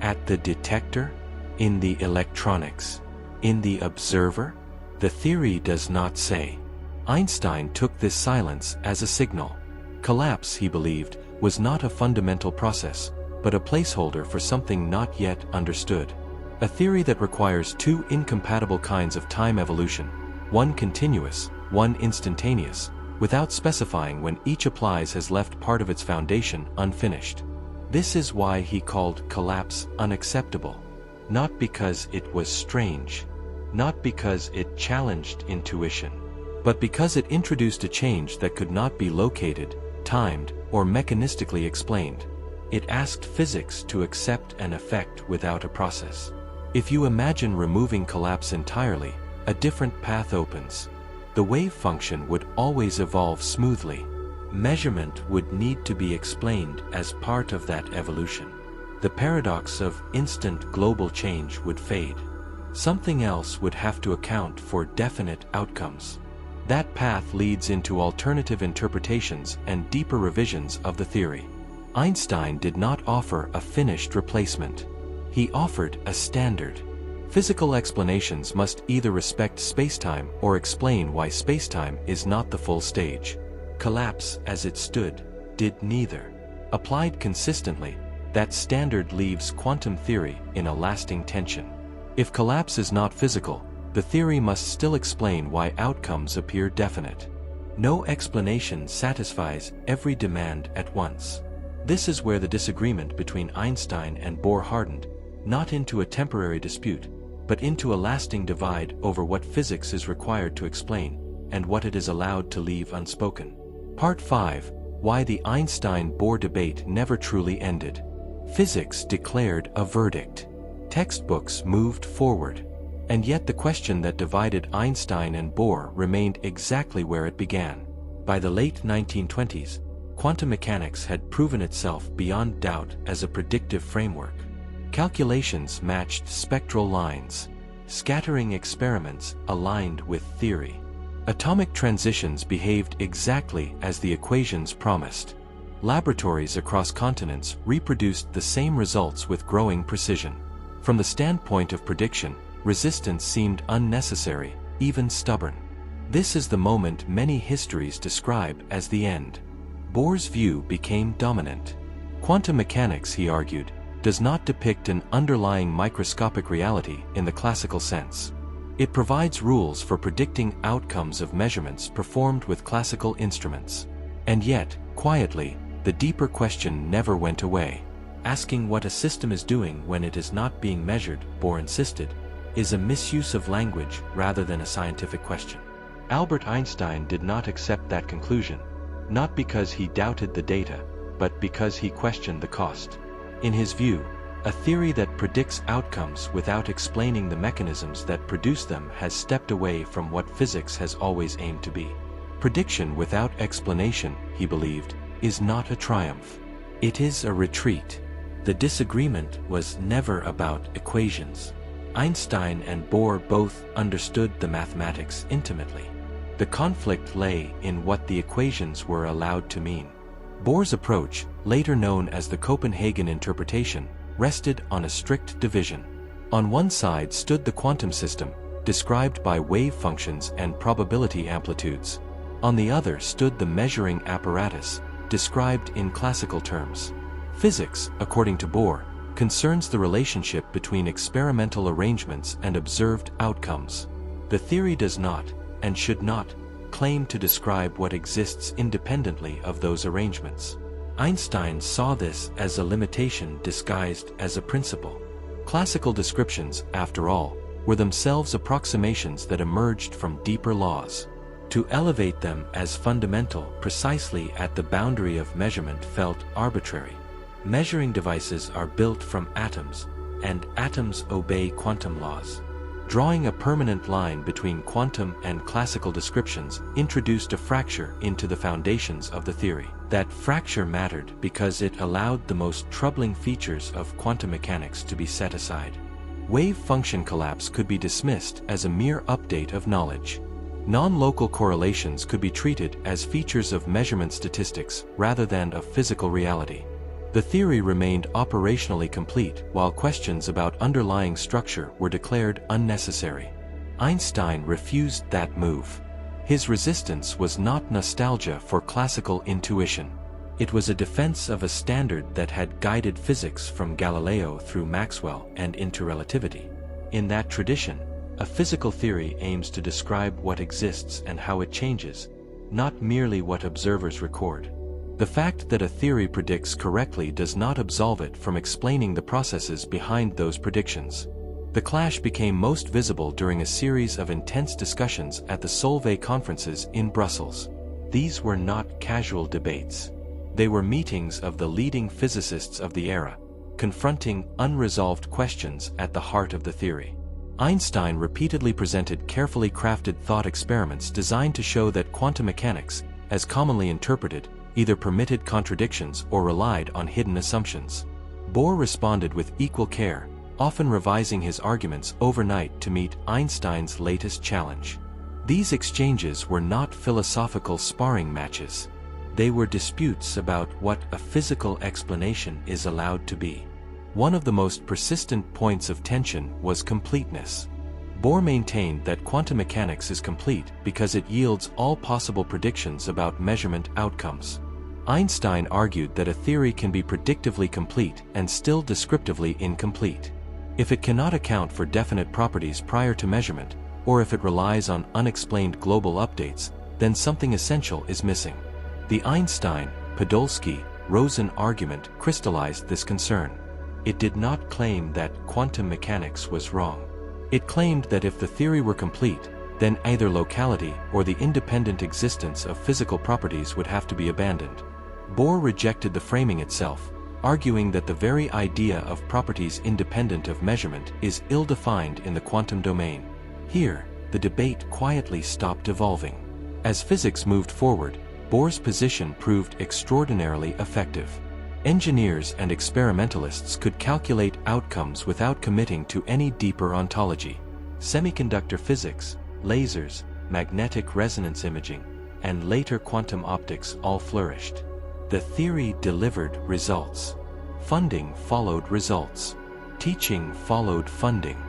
At the detector? In the electronics? In the observer? The theory does not say. Einstein took this silence as a signal. Collapse, he believed, was not a fundamental process, but a placeholder for something not yet understood. A theory that requires two incompatible kinds of time evolution, one continuous, one instantaneous, without specifying when each applies has left part of its foundation unfinished. This is why he called collapse unacceptable. Not because it was strange, not because it challenged intuition, but because it introduced a change that could not be located, timed, or mechanistically explained. It asked physics to accept an effect without a process. If you imagine removing collapse entirely, a different path opens. The wave function would always evolve smoothly. Measurement would need to be explained as part of that evolution. The paradox of instant global change would fade. Something else would have to account for definite outcomes. That path leads into alternative interpretations and deeper revisions of the theory. Einstein did not offer a finished replacement. He offered a standard. Physical explanations must either respect spacetime or explain why spacetime is not the full stage. Collapse, as it stood, did neither. Applied consistently, that standard leaves quantum theory in a lasting tension. If collapse is not physical, the theory must still explain why outcomes appear definite. No explanation satisfies every demand at once. This is where the disagreement between Einstein and Bohr hardened, not into a temporary dispute, but into a lasting divide over what physics is required to explain, and what it is allowed to leave unspoken. Part 5. Why the Einstein-Bohr debate never truly ended. Physics declared a verdict. Textbooks moved forward. And yet the question that divided Einstein and Bohr remained exactly where it began. By the late 1920s, quantum mechanics had proven itself beyond doubt as a predictive framework. Calculations matched spectral lines. Scattering experiments aligned with theory. Atomic transitions behaved exactly as the equations promised. Laboratories across continents reproduced the same results with growing precision. From the standpoint of prediction, resistance seemed unnecessary, even stubborn. This is the moment many histories describe as the end. Bohr's view became dominant. Quantum mechanics, he argued, does not depict an underlying microscopic reality in the classical sense. It provides rules for predicting outcomes of measurements performed with classical instruments. And yet, quietly, the deeper question never went away. Asking what a system is doing when it is not being measured, Bohr insisted, is a misuse of language rather than a scientific question. Albert Einstein did not accept that conclusion, not because he doubted the data, but because he questioned the cost. In his view, a theory that predicts outcomes without explaining the mechanisms that produce them has stepped away from what physics has always aimed to be. Prediction without explanation, he believed, is not a triumph. It is a retreat. The disagreement was never about equations. Einstein and Bohr both understood the mathematics intimately. The conflict lay in what the equations were allowed to mean. Bohr's approach, later known as the Copenhagen interpretation, rested on a strict division. On one side stood the quantum system, described by wave functions and probability amplitudes. On the other stood the measuring apparatus, described in classical terms. Physics, according to Bohr, concerns the relationship between experimental arrangements and observed outcomes. The theory does not, and should not, claim to describe what exists independently of those arrangements. Einstein saw this as a limitation disguised as a principle. Classical descriptions, after all, were themselves approximations that emerged from deeper laws. To elevate them as fundamental precisely at the boundary of measurement felt arbitrary. Measuring devices are built from atoms, and atoms obey quantum laws. Drawing a permanent line between quantum and classical descriptions introduced a fracture into the foundations of the theory. That fracture mattered because it allowed the most troubling features of quantum mechanics to be set aside. Wave function collapse could be dismissed as a mere update of knowledge. Non-local correlations could be treated as features of measurement statistics rather than of physical reality. The theory remained operationally complete while questions about underlying structure were declared unnecessary. Einstein refused that move. His resistance was not nostalgia for classical intuition. It was a defense of a standard that had guided physics from Galileo through Maxwell and into relativity. In that tradition, a physical theory aims to describe what exists and how it changes, not merely what observers record. The fact that a theory predicts correctly does not absolve it from explaining the processes behind those predictions. The clash became most visible during a series of intense discussions at the Solvay conferences in Brussels. These were not casual debates. They were meetings of the leading physicists of the era, confronting unresolved questions at the heart of the theory. Einstein repeatedly presented carefully crafted thought experiments designed to show that quantum mechanics, as commonly interpreted, either permitted contradictions or relied on hidden assumptions. Bohr responded with equal care, often revising his arguments overnight to meet Einstein's latest challenge. These exchanges were not philosophical sparring matches. They were disputes about what a physical explanation is allowed to be. One of the most persistent points of tension was completeness. Bohr maintained that quantum mechanics is complete because it yields all possible predictions about measurement outcomes. Einstein argued that a theory can be predictively complete and still descriptively incomplete. If it cannot account for definite properties prior to measurement, or if it relies on unexplained global updates, then something essential is missing. The Einstein-Podolsky-Rosen argument crystallized this concern. It did not claim that quantum mechanics was wrong. It claimed that if the theory were complete, then either locality or the independent existence of physical properties would have to be abandoned. Bohr rejected the framing itself, arguing that the very idea of properties independent of measurement is ill-defined in the quantum domain. Here, the debate quietly stopped evolving. As physics moved forward, Bohr's position proved extraordinarily effective. Engineers and experimentalists could calculate outcomes without committing to any deeper ontology. Semiconductor physics, lasers, magnetic resonance imaging, and later quantum optics all flourished. The theory delivered results. Funding followed results. Teaching followed funding.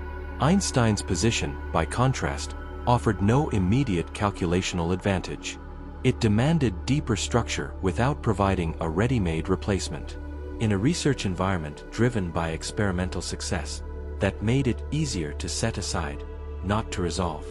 Einstein's position, by contrast, offered no immediate calculational advantage. It demanded deeper structure without providing a ready-made replacement. In a research environment driven by experimental success, that made it easier to set aside, not to resolve.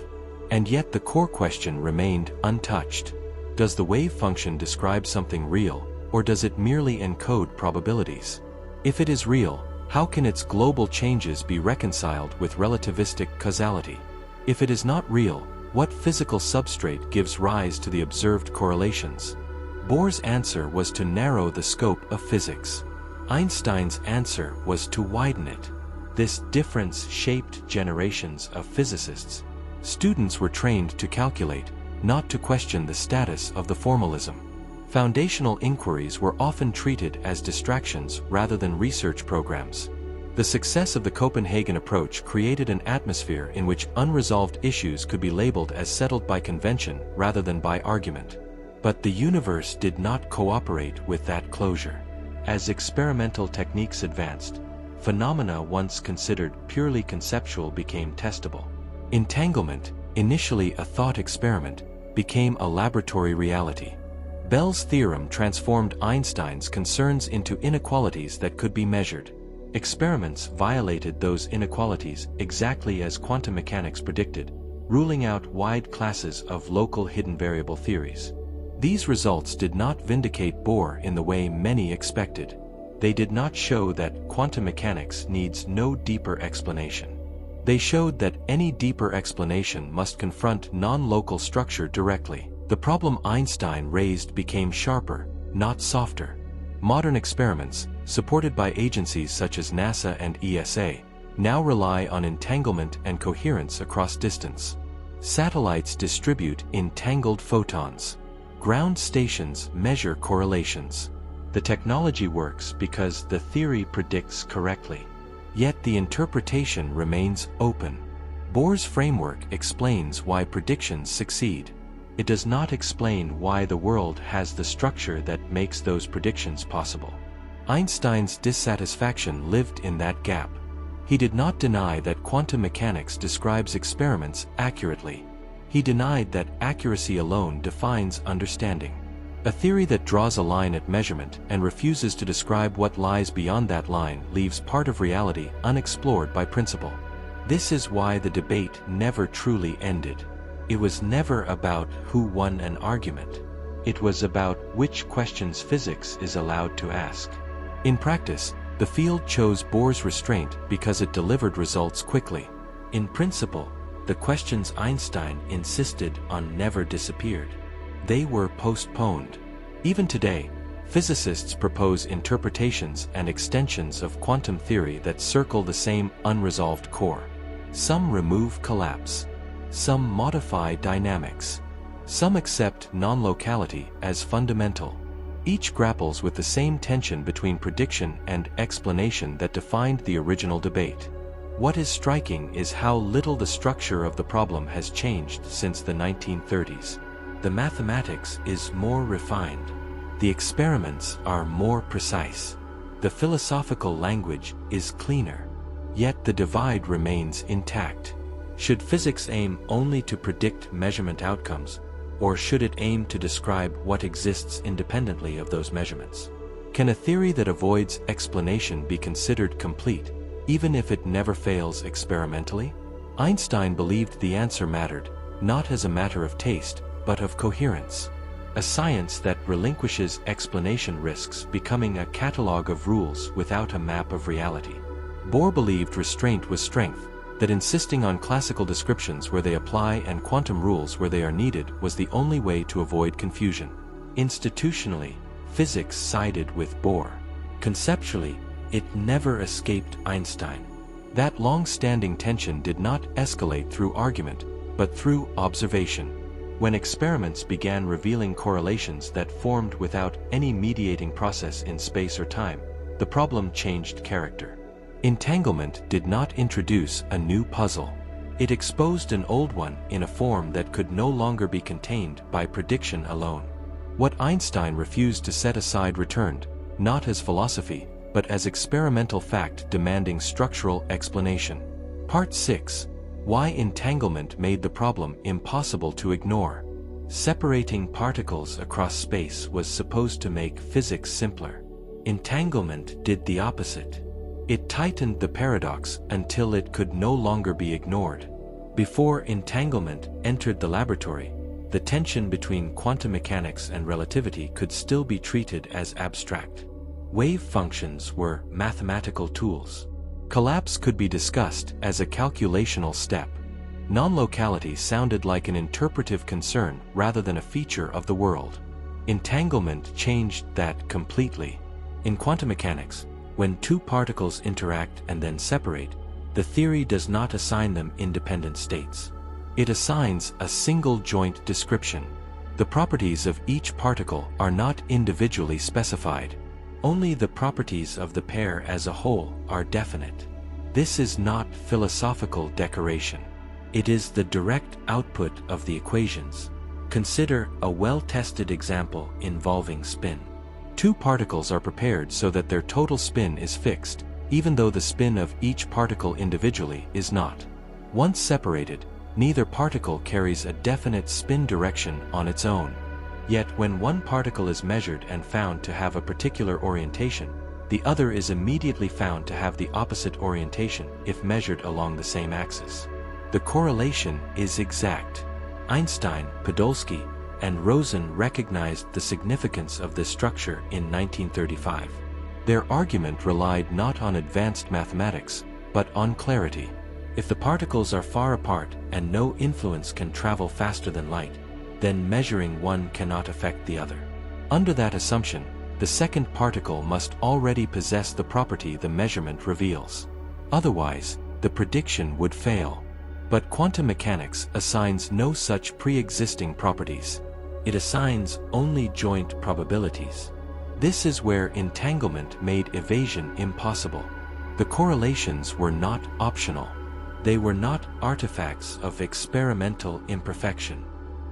And yet the core question remained untouched. Does the wave function describe something real, or does it merely encode probabilities? If it is real, how can its global changes be reconciled with relativistic causality? If it is not real, what physical substrate gives rise to the observed correlations? Bohr's answer was to narrow the scope of physics. Einstein's answer was to widen it. This difference shaped generations of physicists. Students were trained to calculate, not to question the status of the formalism. Foundational inquiries were often treated as distractions rather than research programs. The success of the Copenhagen approach created an atmosphere in which unresolved issues could be labeled as settled by convention rather than by argument. But the universe did not cooperate with that closure. As experimental techniques advanced, phenomena once considered purely conceptual became testable. Entanglement, initially a thought experiment, became a laboratory reality. Bell's theorem transformed Einstein's concerns into inequalities that could be measured. Experiments violated those inequalities exactly as quantum mechanics predicted, ruling out wide classes of local hidden variable theories. These results did not vindicate Bohr in the way many expected. They did not show that quantum mechanics needs no deeper explanation. They showed that any deeper explanation must confront non-local structure directly. The problem Einstein raised became sharper, not softer. Modern experiments, supported by agencies such as NASA and ESA, now rely on entanglement and coherence across distance. Satellites distribute entangled photons. Ground stations measure correlations. The technology works because the theory predicts correctly. Yet the interpretation remains open. Bohr's framework explains why predictions succeed. It does not explain why the world has the structure that makes those predictions possible. Einstein's dissatisfaction lived in that gap. He did not deny that quantum mechanics describes experiments accurately. He denied that accuracy alone defines understanding. A theory that draws a line at measurement and refuses to describe what lies beyond that line leaves part of reality unexplored by principle. This is why the debate never truly ended. It was never about who won an argument. It was about which questions physics is allowed to ask. In practice, the field chose Bohr's restraint because it delivered results quickly. In principle, the questions Einstein insisted on never disappeared. They were postponed. Even today, physicists propose interpretations and extensions of quantum theory that circle the same unresolved core. Some remove collapse. Some modify dynamics. Some accept non-locality as fundamental. Each grapples with the same tension between prediction and explanation that defined the original debate. What is striking is how little the structure of the problem has changed since the 1930s. The mathematics is more refined. The experiments are more precise. The philosophical language is cleaner. Yet the divide remains intact. Should physics aim only to predict measurement outcomes, or should it aim to describe what exists independently of those measurements? Can a theory that avoids explanation be considered complete, even if it never fails experimentally? Einstein believed the answer mattered, not as a matter of taste, but of coherence. A science that relinquishes explanation risks becoming a catalog of rules without a map of reality. Bohr believed restraint was strength, that insisting on classical descriptions where they apply and quantum rules where they are needed was the only way to avoid confusion. Institutionally, physics sided with Bohr. Conceptually, it never escaped Einstein. That long-standing tension did not escalate through argument, but through observation. When experiments began revealing correlations that formed without any mediating process in space or time, the problem changed character. Entanglement did not introduce a new puzzle. It exposed an old one in a form that could no longer be contained by prediction alone. What Einstein refused to set aside returned, not as philosophy, but as experimental fact demanding structural explanation. Part 6. Why entanglement made the problem impossible to ignore. Separating particles across space was supposed to make physics simpler. Entanglement did the opposite. It tightened the paradox until it could no longer be ignored. Before entanglement entered the laboratory, the tension between quantum mechanics and relativity could still be treated as abstract. Wave functions were mathematical tools. Collapse could be discussed as a calculational step. Non-locality sounded like an interpretive concern rather than a feature of the world. Entanglement changed that completely. In quantum mechanics, when two particles interact and then separate, the theory does not assign them independent states. It assigns a single joint description. The properties of each particle are not individually specified. Only the properties of the pair as a whole are definite. This is not philosophical decoration. It is the direct output of the equations. Consider a well-tested example involving spin. Two particles are prepared so that their total spin is fixed, even though the spin of each particle individually is not. Once separated, neither particle carries a definite spin direction on its own. Yet when one particle is measured and found to have a particular orientation, the other is immediately found to have the opposite orientation if measured along the same axis. The correlation is exact. Einstein, Podolsky, and Rosen recognized the significance of this structure in 1935. Their argument relied not on advanced mathematics, but on clarity. If the particles are far apart and no influence can travel faster than light, then measuring one cannot affect the other. Under that assumption, the second particle must already possess the property the measurement reveals. Otherwise, the prediction would fail. But quantum mechanics assigns no such pre-existing properties. It assigns only joint probabilities. This is where entanglement made evasion impossible. The correlations were not optional. They were not artifacts of experimental imperfection.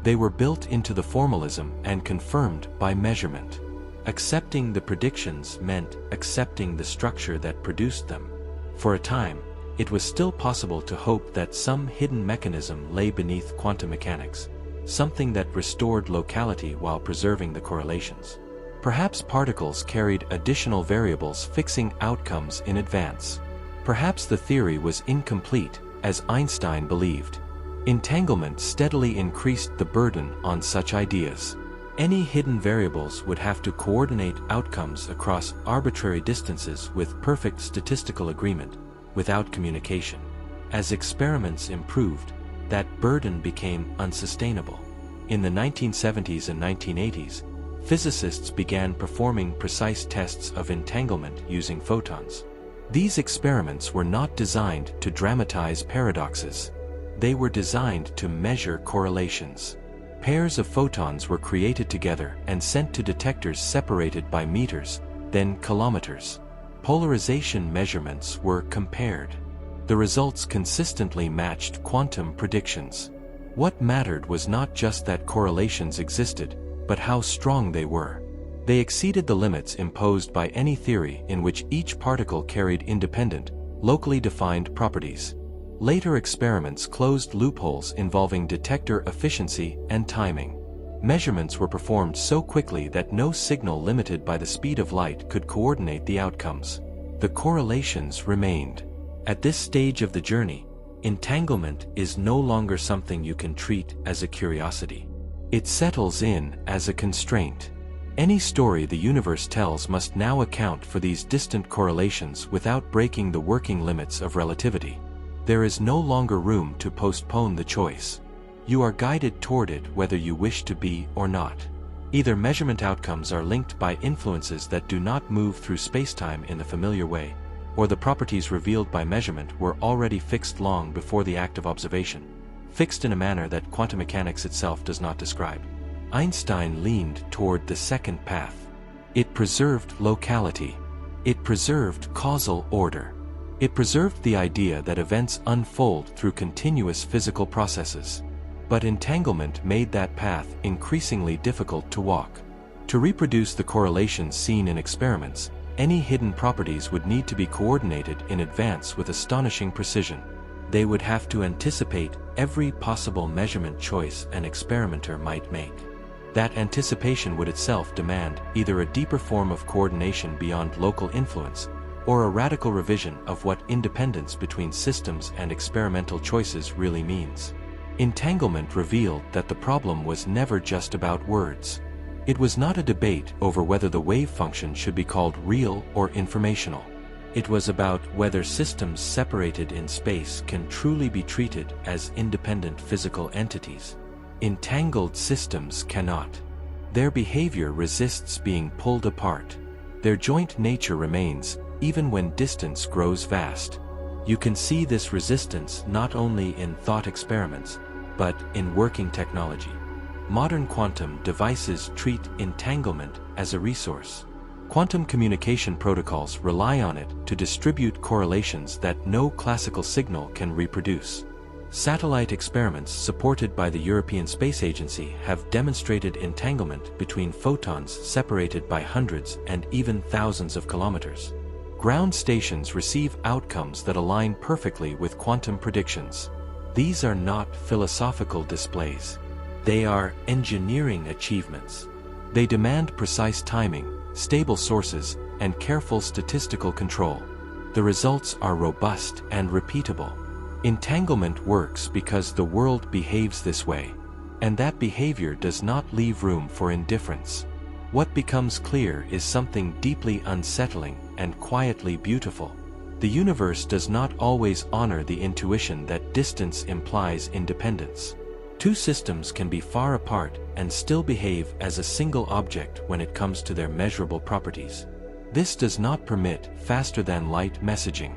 They were built into the formalism and confirmed by measurement. Accepting the predictions meant accepting the structure that produced them. For a time, it was still possible to hope that some hidden mechanism lay beneath quantum mechanics, something that restored locality while preserving the correlations. Perhaps particles carried additional variables fixing outcomes in advance. Perhaps the theory was incomplete, as Einstein believed. Entanglement steadily increased the burden on such ideas. Any hidden variables would have to coordinate outcomes across arbitrary distances with perfect statistical agreement, without communication. As experiments improved, that burden became unsustainable. In the 1970s and 1980s, physicists began performing precise tests of entanglement using photons. These experiments were not designed to dramatize paradoxes. They were designed to measure correlations. Pairs of photons were created together and sent to detectors separated by meters, then kilometers. Polarization measurements were compared. The results consistently matched quantum predictions. What mattered was not just that correlations existed, but how strong they were. They exceeded the limits imposed by any theory in which each particle carried independent, locally defined properties. Later experiments closed loopholes involving detector efficiency and timing. Measurements were performed so quickly that no signal limited by the speed of light could coordinate the outcomes. The correlations remained. At this stage of the journey, entanglement is no longer something you can treat as a curiosity. It settles in as a constraint. Any story the universe tells must now account for these distant correlations without breaking the working limits of relativity. There is no longer room to postpone the choice. You are guided toward it whether you wish to be or not. Either measurement outcomes are linked by influences that do not move through spacetime in the familiar way, or the properties revealed by measurement were already fixed long before the act of observation, fixed in a manner that quantum mechanics itself does not describe. Einstein leaned toward the second path. It preserved locality. It preserved causal order. It preserved the idea that events unfold through continuous physical processes. But entanglement made that path increasingly difficult to walk. To reproduce the correlations seen in experiments, any hidden properties would need to be coordinated in advance with astonishing precision. They would have to anticipate every possible measurement choice an experimenter might make. That anticipation would itself demand either a deeper form of coordination beyond local influence, or a radical revision of what independence between systems and experimental choices really means. Entanglement revealed that the problem was never just about words. It was not a debate over whether the wave function should be called real or informational. It was about whether systems separated in space can truly be treated as independent physical entities. Entangled systems cannot. Their behavior resists being pulled apart. Their joint nature remains, even when distance grows vast. You can see this resistance not only in thought experiments, but in working technology. Modern quantum devices treat entanglement as a resource. Quantum communication protocols rely on it to distribute correlations that no classical signal can reproduce. Satellite experiments supported by the European Space Agency have demonstrated entanglement between photons separated by hundreds and even thousands of kilometers. Ground stations receive outcomes that align perfectly with quantum predictions. These are not philosophical displays. They are engineering achievements. They demand precise timing, stable sources, and careful statistical control. The results are robust and repeatable. Entanglement works because the world behaves this way, and that behavior does not leave room for indifference. What becomes clear is something deeply unsettling and quietly beautiful. The universe does not always honor the intuition that distance implies independence. Two systems can be far apart and still behave as a single object when it comes to their measurable properties. This does not permit faster-than-light messaging.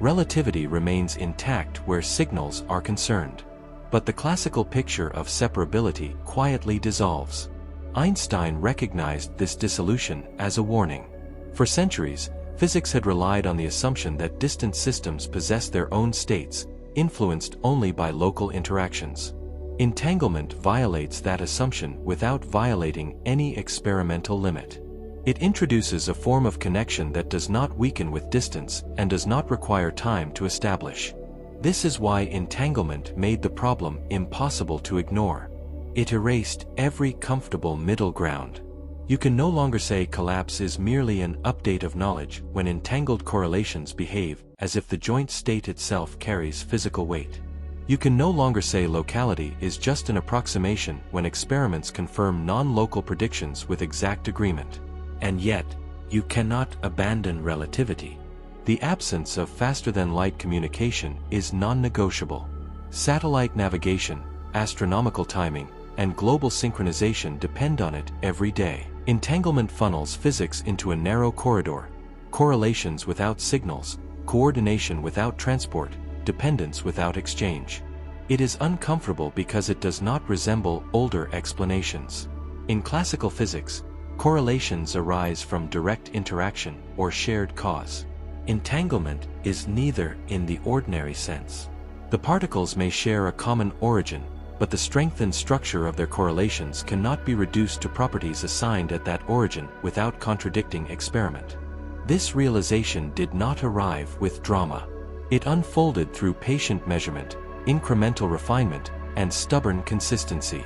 Relativity remains intact where signals are concerned. But the classical picture of separability quietly dissolves. Einstein recognized this dissolution as a warning. For centuries, physics had relied on the assumption that distant systems possess their own states, influenced only by local interactions. Entanglement violates that assumption without violating any experimental limit. It introduces a form of connection that does not weaken with distance and does not require time to establish. This is why entanglement made the problem impossible to ignore. It erased every comfortable middle ground. You can no longer say collapse is merely an update of knowledge when entangled correlations behave as if the joint state itself carries physical weight. You can no longer say locality is just an approximation when experiments confirm non-local predictions with exact agreement. And yet, you cannot abandon relativity. The absence of faster-than-light communication is non-negotiable. Satellite navigation, astronomical timing, and global synchronization depend on it every day. Entanglement funnels physics into a narrow corridor. Correlations without signals, coordination without transport, dependence without exchange. It is uncomfortable because it does not resemble older explanations. In classical physics, correlations arise from direct interaction or shared cause. Entanglement is neither in the ordinary sense. The particles may share a common origin, but the strength and structure of their correlations cannot be reduced to properties assigned at that origin without contradicting experiment. This realization did not arrive with drama. It unfolded through patient measurement, incremental refinement, and stubborn consistency.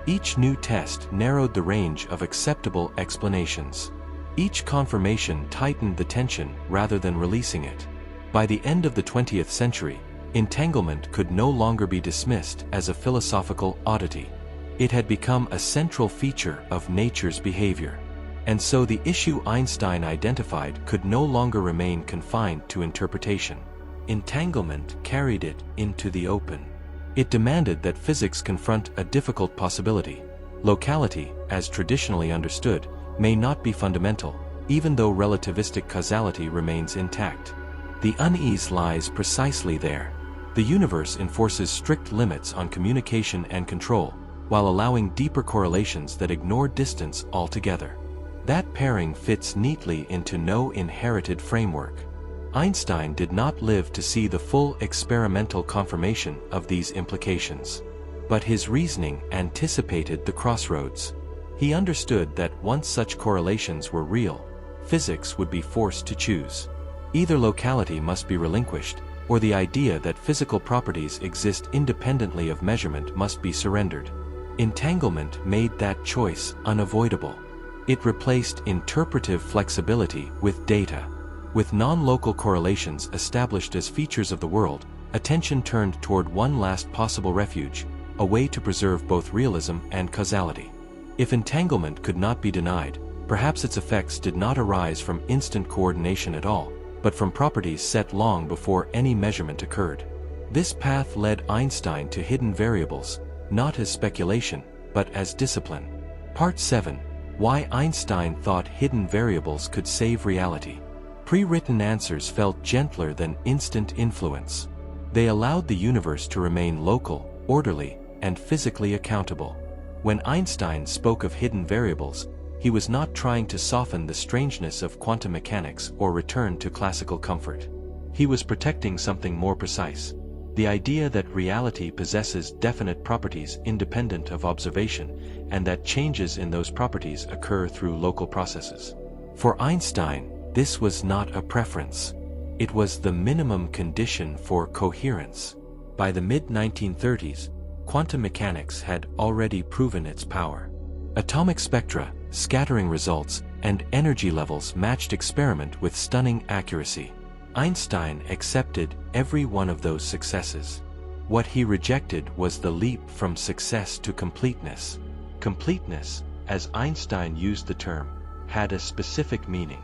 Each new test narrowed the range of acceptable explanations. Each confirmation tightened the tension rather than releasing it. By the end of the 20th century, entanglement could no longer be dismissed as a philosophical oddity. It had become a central feature of nature's behavior. And so the issue Einstein identified could no longer remain confined to interpretation. Entanglement carried it into the open. It demanded that physics confront a difficult possibility. Locality, as traditionally understood, may not be fundamental, even though relativistic causality remains intact. The unease lies precisely there. The universe enforces strict limits on communication and control, while allowing deeper correlations that ignore distance altogether. That pairing fits neatly into no inherited framework. Einstein did not live to see the full experimental confirmation of these implications. But his reasoning anticipated the crossroads. He understood that once such correlations were real, physics would be forced to choose. Either locality must be relinquished, or the idea that physical properties exist independently of measurement must be surrendered. Entanglement made that choice unavoidable. It replaced interpretive flexibility with data. With non-local correlations established as features of the world, attention turned toward one last possible refuge, a way to preserve both realism and causality. If entanglement could not be denied, perhaps its effects did not arise from instant coordination at all, but from properties set long before any measurement occurred. This path led Einstein to hidden variables, not as speculation, but as discipline. Part 7. Why Einstein thought hidden variables could save reality. Pre-written answers felt gentler than instant influence. They allowed the universe to remain local, orderly, and physically accountable. When Einstein spoke of hidden variables, he he was not trying to soften the strangeness of quantum mechanics or return to classical comfort. He was protecting something more precise: the idea that reality possesses definite properties independent of observation, and that changes in those properties occur through local processes. For Einstein, this was not a preference. It was the minimum condition for coherence. By the mid-1930s, quantum mechanics had already proven its power. Atomic spectra, scattering results, and energy levels matched experiment with stunning accuracy. Einstein accepted every one of those successes. What he rejected was the leap from success to completeness. Completeness, as Einstein used the term, had a specific meaning.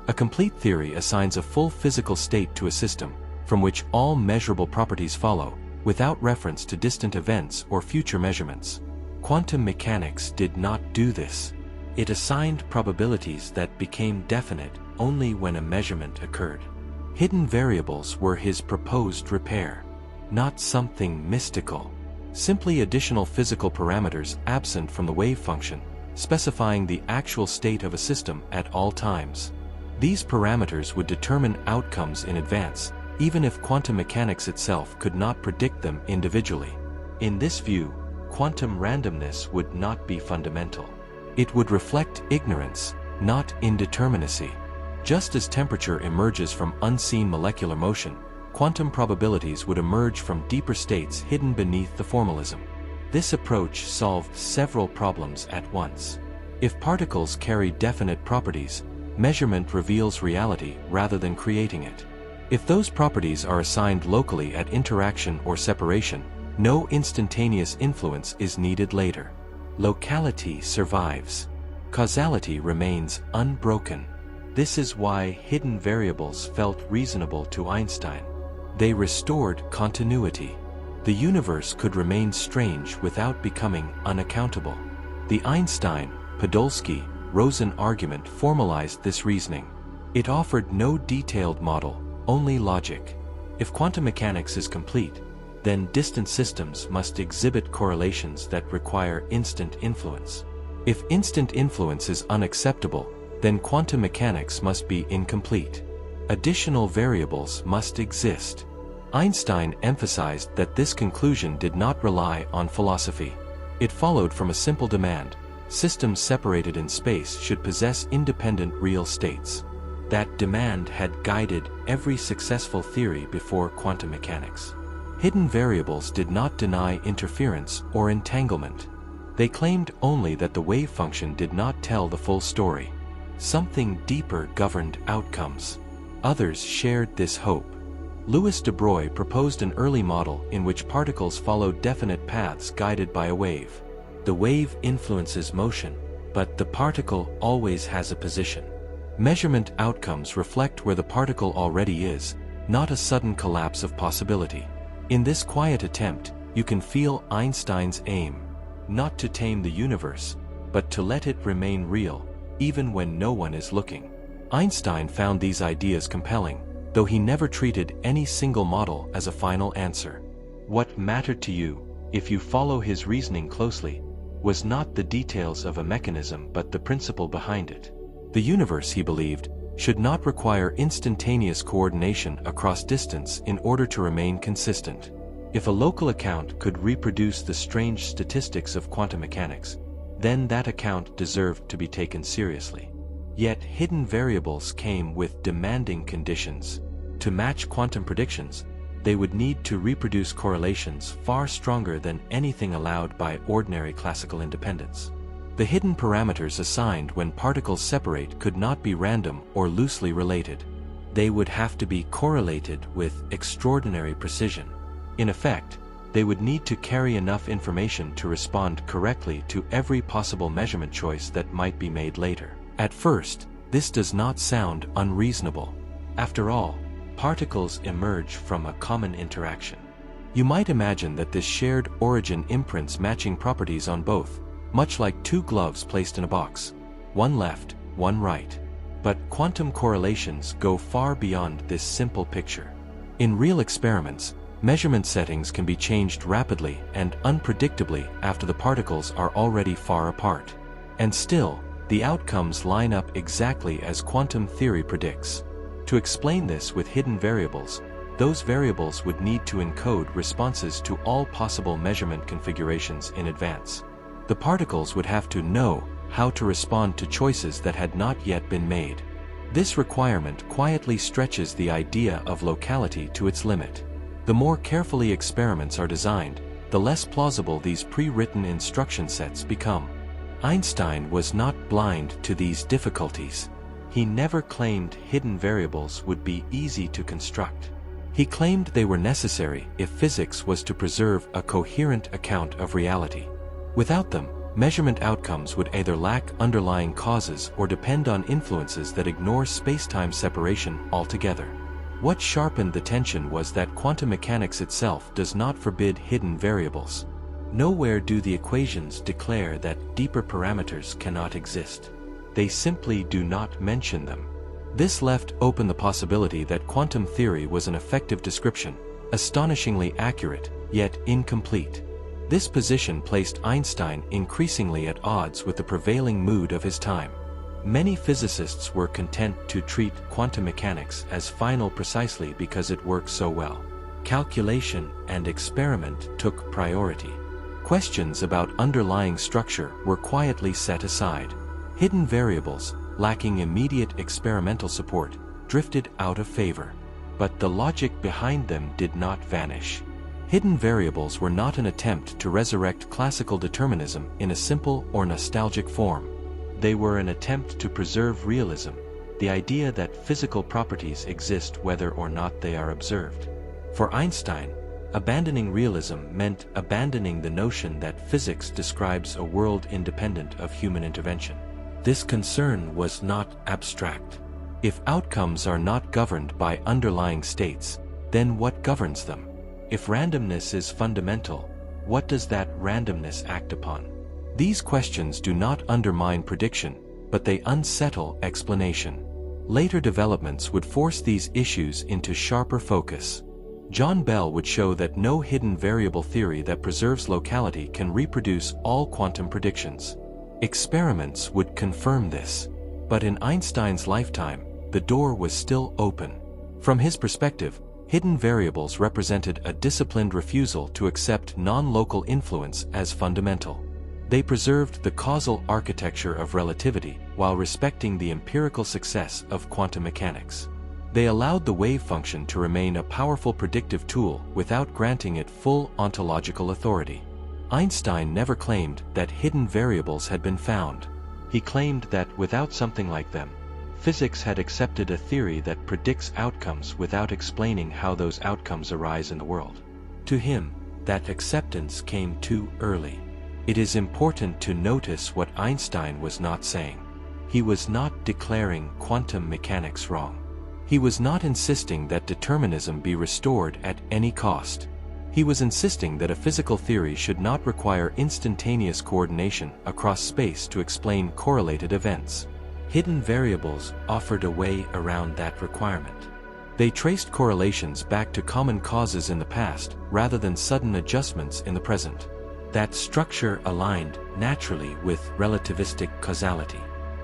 A complete theory assigns a full physical state to a system, from which all measurable properties follow, without reference to distant events or future measurements. Quantum mechanics did not do this. It assigned probabilities that became definite only when a measurement occurred. Hidden variables were his proposed repair, not something mystical. Simply additional physical parameters absent from the wave function, specifying the actual state of a system at all times. These parameters would determine outcomes in advance, even if quantum mechanics itself could not predict them individually. In this view, quantum randomness would not be fundamental. It would reflect ignorance, not indeterminacy. Just as temperature emerges from unseen molecular motion, quantum probabilities would emerge from deeper states hidden beneath the formalism. This approach solved several problems at once. If particles carry definite properties, measurement reveals reality rather than creating it. If those properties are assigned locally at interaction or separation, no instantaneous influence is needed later. Locality survives. Causality remains unbroken. This is why hidden variables felt reasonable to Einstein. They restored continuity. The universe could remain strange without becoming unaccountable. The Einstein-Podolsky-Rosen argument formalized this reasoning. It offered no detailed model, only logic. If quantum mechanics is complete, then distant systems must exhibit correlations that require instant influence. If instant influence is unacceptable, then quantum mechanics must be incomplete. Additional variables must exist. Einstein emphasized that this conclusion did not rely on philosophy. It followed from a simple demand: systems separated in space should possess independent real states. That demand had guided every successful theory before quantum mechanics. Hidden variables did not deny interference or entanglement. They claimed only that the wave function did not tell the full story. Something deeper governed outcomes. Others shared this hope. Louis de Broglie proposed an early model in which particles followed definite paths guided by a wave. The wave influences motion, but the particle always has a position. Measurement outcomes reflect where the particle already is, not a sudden collapse of possibility. In this quiet attempt, you can feel Einstein's aim: not to tame the universe, but to let it remain real, even when no one is looking. Einstein found these ideas compelling, though he never treated any single model as a final answer. What mattered to you, if you follow his reasoning closely, was not the details of a mechanism but the principle behind it. The universe, he believed, should not require instantaneous coordination across distance in order to remain consistent. If a local account could reproduce the strange statistics of quantum mechanics, then that account deserved to be taken seriously. Yet hidden variables came with demanding conditions. To match quantum predictions, they would need to reproduce correlations far stronger than anything allowed by ordinary classical independence. The hidden parameters assigned when particles separate could not be random or loosely related. They would have to be correlated with extraordinary precision. In effect, they would need to carry enough information to respond correctly to every possible measurement choice that might be made later. At first, this does not sound unreasonable. After all, particles emerge from a common interaction. You might imagine that this shared origin imprints matching properties on both, much like two gloves placed in a box, one left, one right. But quantum correlations go far beyond this simple picture. In real experiments, measurement settings can be changed rapidly and unpredictably after the particles are already far apart. And still, the outcomes line up exactly as quantum theory predicts. To explain this with hidden variables, those variables would need to encode responses to all possible measurement configurations in advance. The particles would have to know how to respond to choices that had not yet been made. This requirement quietly stretches the idea of locality to its limit. The more carefully experiments are designed, the less plausible these pre-written instruction sets become. Einstein was not blind to these difficulties. He never claimed hidden variables would be easy to construct. He claimed they were necessary if physics was to preserve a coherent account of reality. Without them, measurement outcomes would either lack underlying causes or depend on influences that ignore space-time separation altogether. What sharpened the tension was that quantum mechanics itself does not forbid hidden variables. Nowhere do the equations declare that deeper parameters cannot exist. They simply do not mention them. This left open the possibility that quantum theory was an effective description, astonishingly accurate, yet incomplete. This position placed Einstein increasingly at odds with the prevailing mood of his time. Many physicists were content to treat quantum mechanics as final precisely because it works so well. Calculation and experiment took priority. Questions about underlying structure were quietly set aside. Hidden variables, lacking immediate experimental support, drifted out of favor. But the logic behind them did not vanish. Hidden variables were not an attempt to resurrect classical determinism in a simple or nostalgic form. They were an attempt to preserve realism, the idea that physical properties exist whether or not they are observed. For Einstein, abandoning realism meant abandoning the notion that physics describes a world independent of human intervention. This concern was not abstract. If outcomes are not governed by underlying states, then what governs them? If randomness is fundamental, what does that randomness act upon? These questions do not undermine prediction, but they unsettle explanation. Later developments would force these issues into sharper focus. John Bell would show that no hidden variable theory that preserves locality can reproduce all quantum predictions. Experiments would confirm this. But in Einstein's lifetime, the door was still open. From his perspective, hidden variables represented a disciplined refusal to accept non-local influence as fundamental. They preserved the causal architecture of relativity while respecting the empirical success of quantum mechanics. They allowed the wave function to remain a powerful predictive tool without granting it full ontological authority. Einstein never claimed that hidden variables had been found. He claimed that without something like them, physics had accepted a theory that predicts outcomes without explaining how those outcomes arise in the world. To him, that acceptance came too early. It is important to notice what Einstein was not saying. He was not declaring quantum mechanics wrong. He was not insisting that determinism be restored at any cost. He was insisting that a physical theory should not require instantaneous coordination across space to explain correlated events. Hidden variables offered a way around that requirement. They traced correlations back to common causes in the past rather than sudden adjustments in the present. That structure aligned naturally with relativistic causality.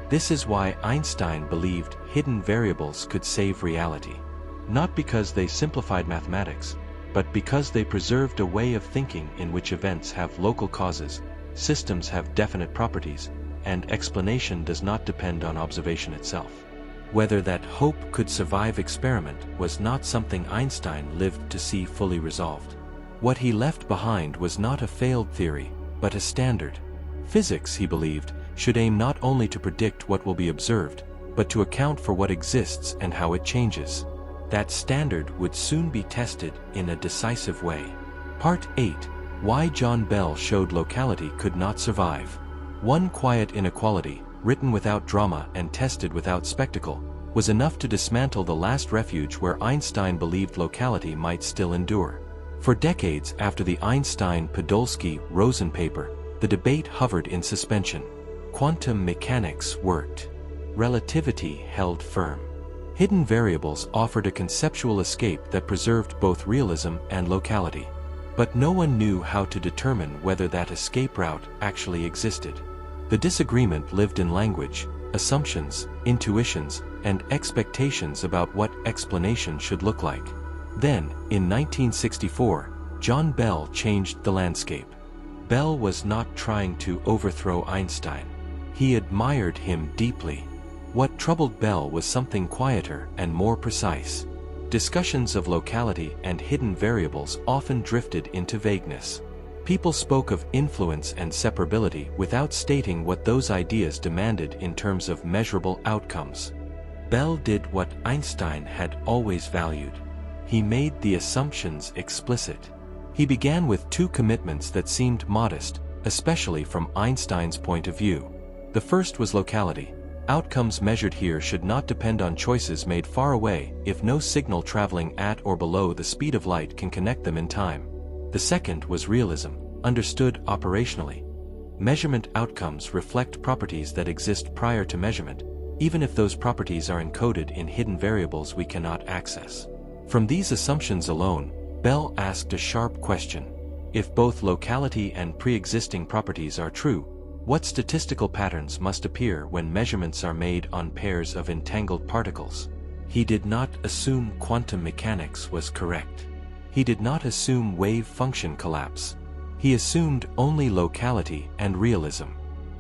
This is why Einstein believed hidden variables could save reality. Not because they simplified mathematics, but because they preserved a way of thinking in which events have local causes, systems have definite properties, and explanation does not depend on observation itself. Whether that hope could survive experiment was not something Einstein lived to see fully resolved. What he left behind was not a failed theory, but a standard. Physics, he believed, should aim not only to predict what will be observed, but to account for what exists and how it changes. That standard would soon be tested in a decisive way. Part 8. Why John Bell showed locality could not survive. One quiet inequality, written without drama and tested without spectacle, was enough to dismantle the last refuge where Einstein believed locality might still endure. For decades after the Einstein-Podolsky-Rosen paper, the debate hovered in suspension. Quantum mechanics worked. Relativity held firm. Hidden variables offered a conceptual escape that preserved both realism and locality. But no one knew how to determine whether that escape route actually existed. The disagreement lived in language, assumptions, intuitions, and expectations about what explanation should look like. Then, in 1964, John Bell changed the landscape. Bell was not trying to overthrow Einstein. He admired him deeply. What troubled Bell was something quieter and more precise. Discussions of locality and hidden variables often drifted into vagueness. People spoke of influence and separability without stating what those ideas demanded in terms of measurable outcomes. Bell did what Einstein had always valued. He made the assumptions explicit. He began with two commitments that seemed modest, especially from Einstein's point of view. The first was locality. Outcomes measured here should not depend on choices made far away if no signal traveling at or below the speed of light can connect them in time. The second was realism, understood operationally. Measurement outcomes reflect properties that exist prior to measurement, even if those properties are encoded in hidden variables we cannot access. From these assumptions alone, Bell asked a sharp question. If both locality and pre-existing properties are true, what statistical patterns must appear when measurements are made on pairs of entangled particles? He did not assume quantum mechanics was correct. He did not assume wave function collapse. He assumed only locality and realism.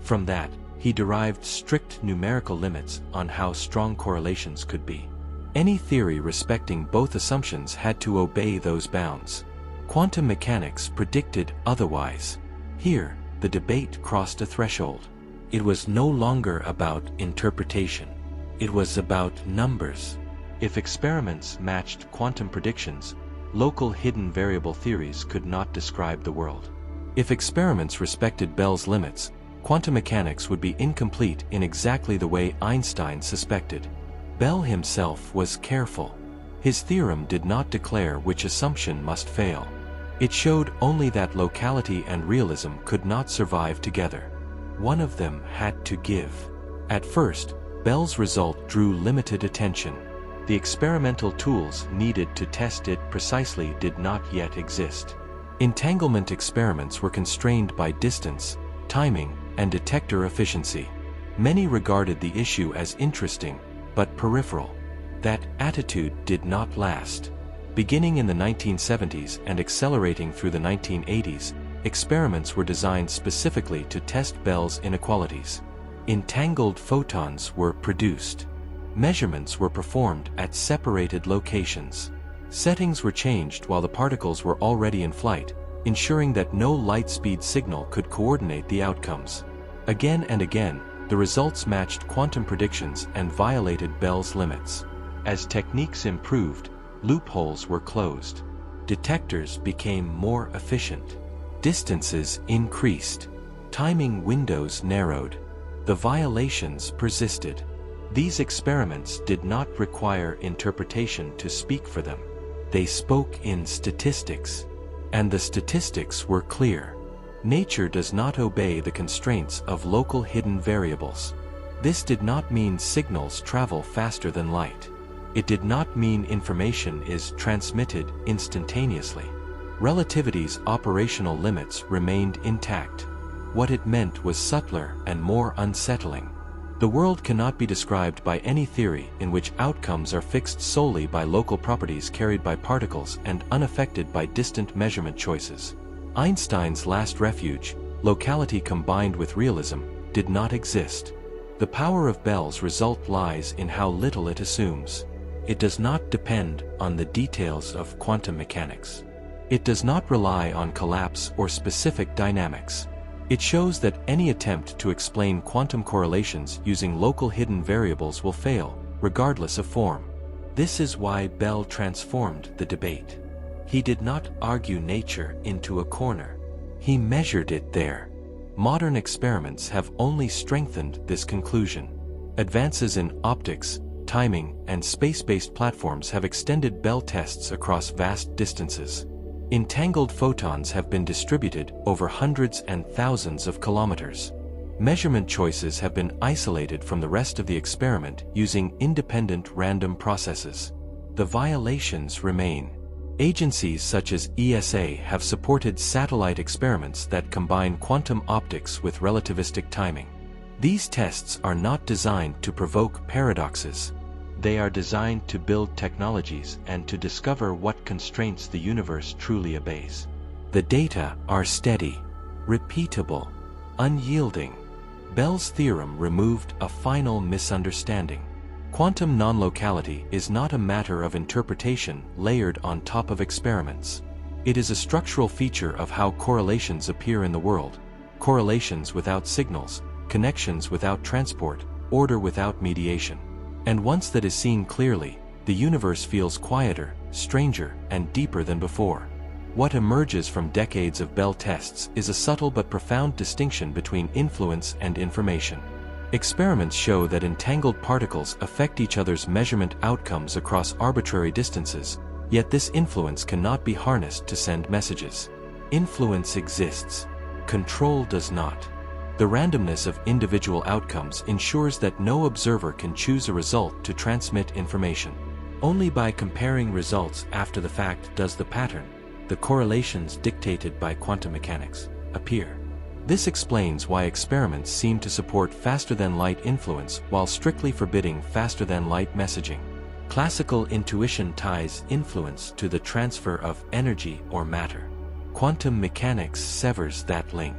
From that, he derived strict numerical limits on how strong correlations could be. Any theory respecting both assumptions had to obey those bounds. Quantum mechanics predicted otherwise. Here, the debate crossed a threshold. It was no longer about interpretation. It was about numbers. If experiments matched quantum predictions, local hidden variable theories could not describe the world. If experiments respected Bell's limits, quantum mechanics would be incomplete in exactly the way Einstein suspected. Bell himself was careful. His theorem did not declare which assumption must fail. It showed only that locality and realism could not survive together. One of them had to give. At first, Bell's result drew limited attention. The experimental tools needed to test it precisely did not yet exist. Entanglement experiments were constrained by distance, timing, and detector efficiency. Many regarded the issue as interesting, but peripheral. That attitude did not last. Beginning in the 1970s and accelerating through the 1980s, experiments were designed specifically to test Bell's inequalities. Entangled photons were produced. Measurements were performed at separated locations. Settings were changed while the particles were already in flight, ensuring that no light-speed signal could coordinate the outcomes. Again and again, the results matched quantum predictions and violated Bell's limits. As techniques improved, loopholes were closed. Detectors became more efficient. Distances increased. Timing windows narrowed. The violations persisted. These experiments did not require interpretation to speak for them. They spoke in statistics. And the statistics were clear. Nature does not obey the constraints of local hidden variables. This did not mean signals travel faster than light. It did not mean information is transmitted instantaneously. Relativity's operational limits remained intact. What it meant was subtler and more unsettling. The world cannot be described by any theory in which outcomes are fixed solely by local properties carried by particles and unaffected by distant measurement choices. Einstein's last refuge, locality combined with realism, did not exist. The power of Bell's result lies in how little it assumes. It does not depend on the details of quantum mechanics. It does not rely on collapse or specific dynamics. It shows that any attempt to explain quantum correlations using local hidden variables will fail, regardless of form. This is why Bell transformed the debate. He did not argue nature into a corner. He measured it there. Modern experiments have only strengthened this conclusion. Advances in optics, timing, and space-based platforms have extended Bell tests across vast distances. Entangled photons have been distributed over hundreds and thousands of kilometers. Measurement choices have been isolated from the rest of the experiment using independent random processes. The violations remain. Agencies such as ESA have supported satellite experiments that combine quantum optics with relativistic timing. These tests are not designed to provoke paradoxes. They are designed to build technologies and to discover what constraints the universe truly obeys. The data are steady, repeatable, unyielding. Bell's theorem removed a final misunderstanding. Quantum non-locality is not a matter of interpretation layered on top of experiments. It is a structural feature of how correlations appear in the world. Correlations without signals, connections without transport, order without mediation. And once that is seen clearly, the universe feels quieter, stranger, and deeper than before. What emerges from decades of Bell tests is a subtle but profound distinction between influence and information. Experiments show that entangled particles affect each other's measurement outcomes across arbitrary distances, yet this influence cannot be harnessed to send messages. Influence exists. Control does not. The randomness of individual outcomes ensures that no observer can choose a result to transmit information. Only by comparing results after the fact does the pattern, the correlations dictated by quantum mechanics, appear. This explains why experiments seem to support faster-than-light influence while strictly forbidding faster-than-light messaging. Classical intuition ties influence to the transfer of energy or matter. Quantum mechanics severs that link.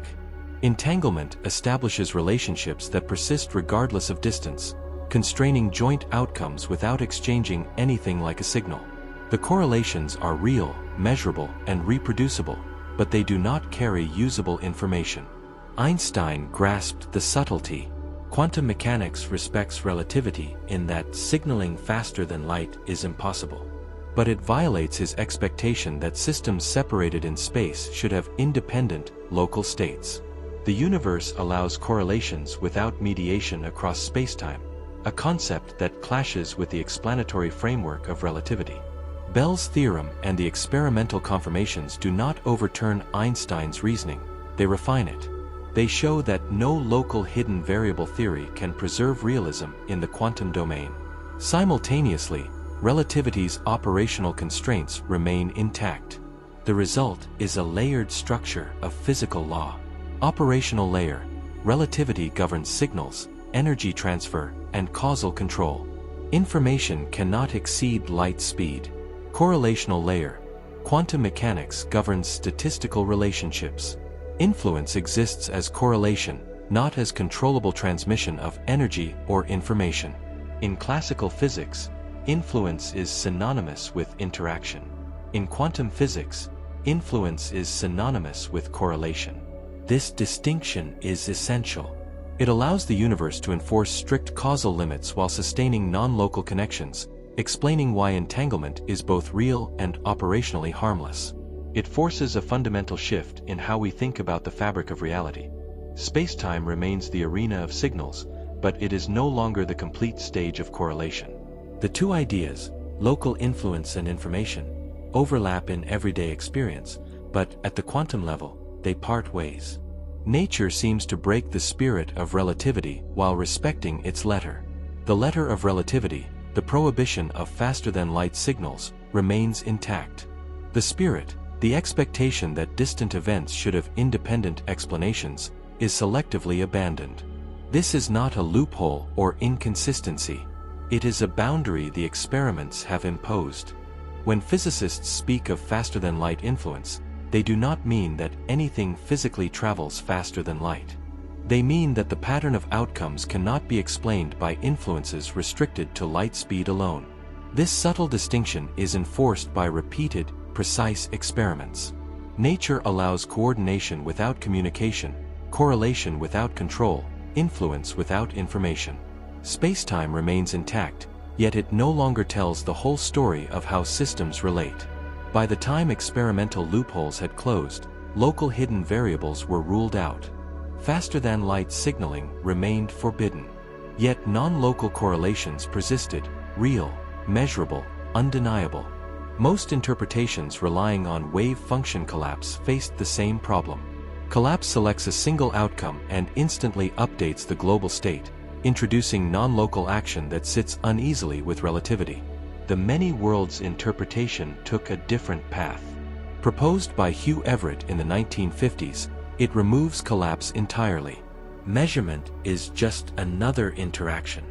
Entanglement establishes relationships that persist regardless of distance, constraining joint outcomes without exchanging anything like a signal. The correlations are real, measurable, and reproducible, but they do not carry usable information. Einstein grasped the subtlety. Quantum mechanics respects relativity in that signaling faster than light is impossible. But it violates his expectation that systems separated in space should have independent, local states. The universe allows correlations without mediation across spacetime, a concept that clashes with the explanatory framework of relativity. Bell's theorem and the experimental confirmations do not overturn Einstein's reasoning, they refine it. They show that no local hidden variable theory can preserve realism in the quantum domain. Simultaneously, relativity's operational constraints remain intact. The result is a layered structure of physical law. Operational layer: relativity governs signals, energy transfer, and causal control. Information cannot exceed light speed. Correlational layer: quantum mechanics governs statistical relationships. Influence exists as correlation, not as controllable transmission of energy or information. In classical physics, influence is synonymous with interaction. In quantum physics, influence is synonymous with correlation. This distinction is essential. It allows the universe to enforce strict causal limits while sustaining non-local connections, explaining why entanglement is both real and operationally harmless. It forces a fundamental shift in how we think about the fabric of reality. Space-time remains the arena of signals, but it is no longer the complete stage of correlation. The two ideas, local influence and information, overlap in everyday experience, but at the quantum level, they part ways. Nature seems to break the spirit of relativity while respecting its letter. The letter of relativity, the prohibition of faster-than-light signals, remains intact. The spirit, the expectation that distant events should have independent explanations, is selectively abandoned. This is not a loophole or inconsistency. It is a boundary the experiments have imposed. When physicists speak of faster-than-light influence, they do not mean that anything physically travels faster than light. They mean that the pattern of outcomes cannot be explained by influences restricted to light speed alone. This subtle distinction is enforced by repeated, precise experiments. Nature allows coordination without communication, correlation without control, influence without information. Spacetime remains intact, yet it no longer tells the whole story of how systems relate. By the time experimental loopholes had closed, local hidden variables were ruled out. Faster-than-light signaling remained forbidden. Yet non-local correlations persisted, real, measurable, undeniable. Most interpretations relying on wave function collapse faced the same problem. Collapse selects a single outcome and instantly updates the global state, introducing non-local action that sits uneasily with relativity. The many worlds interpretation took a different path. Proposed by Hugh Everett in the 1950s, it removes collapse entirely. Measurement is just another interaction.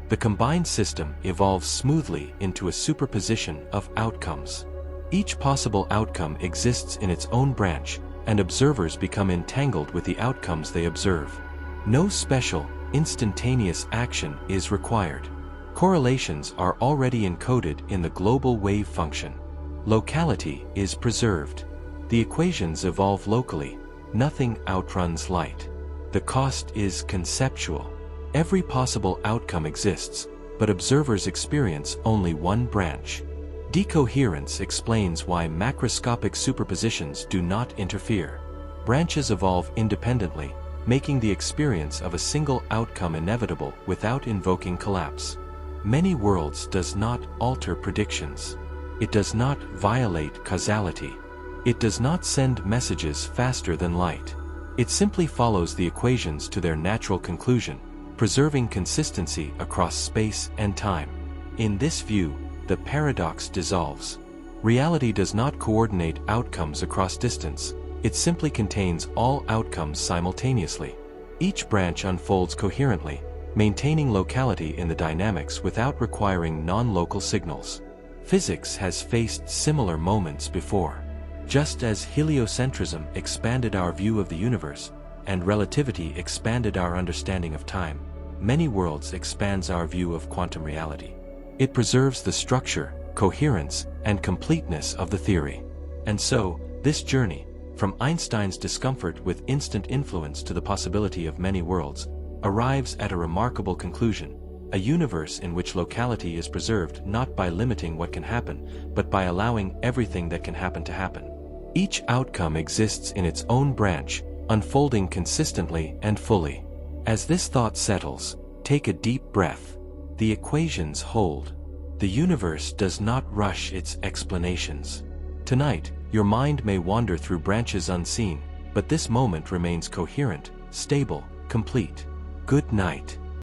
The combined system evolves smoothly into a superposition of outcomes. Each possible outcome exists in its own branch, and observers become entangled with the outcomes they observe. No special, instantaneous action is required. Correlations are already encoded in the global wave function. Locality is preserved. The equations evolve locally. Nothing outruns light. The cost is conceptual. Every possible outcome exists, but observers experience only one branch. Decoherence explains why macroscopic superpositions do not interfere. Branches evolve independently, making the experience of a single outcome inevitable without invoking collapse. Many worlds does not alter predictions. It does not violate causality. It does not send messages faster than light. It simply follows the equations to their natural conclusion, preserving consistency across space and time. In this view, the paradox dissolves. Reality does not coordinate outcomes across distance. It simply contains all outcomes simultaneously. Each branch unfolds coherently, maintaining locality in the dynamics without requiring non-local signals. Physics has faced similar moments before. Just as heliocentrism expanded our view of the universe, and relativity expanded our understanding of time, many worlds expands our view of quantum reality. It preserves the structure, coherence, and completeness of the theory. And so, this journey, from Einstein's discomfort with instant influence to the possibility of many worlds, arrives at a remarkable conclusion: a universe in which locality is preserved not by limiting what can happen, but by allowing everything that can happen to happen. Each outcome exists in its own branch, unfolding consistently and fully. As this thought settles, take a deep breath. The equations hold. The universe does not rush its explanations. Tonight, your mind may wander through branches unseen, but this moment remains coherent, stable, complete. Good night.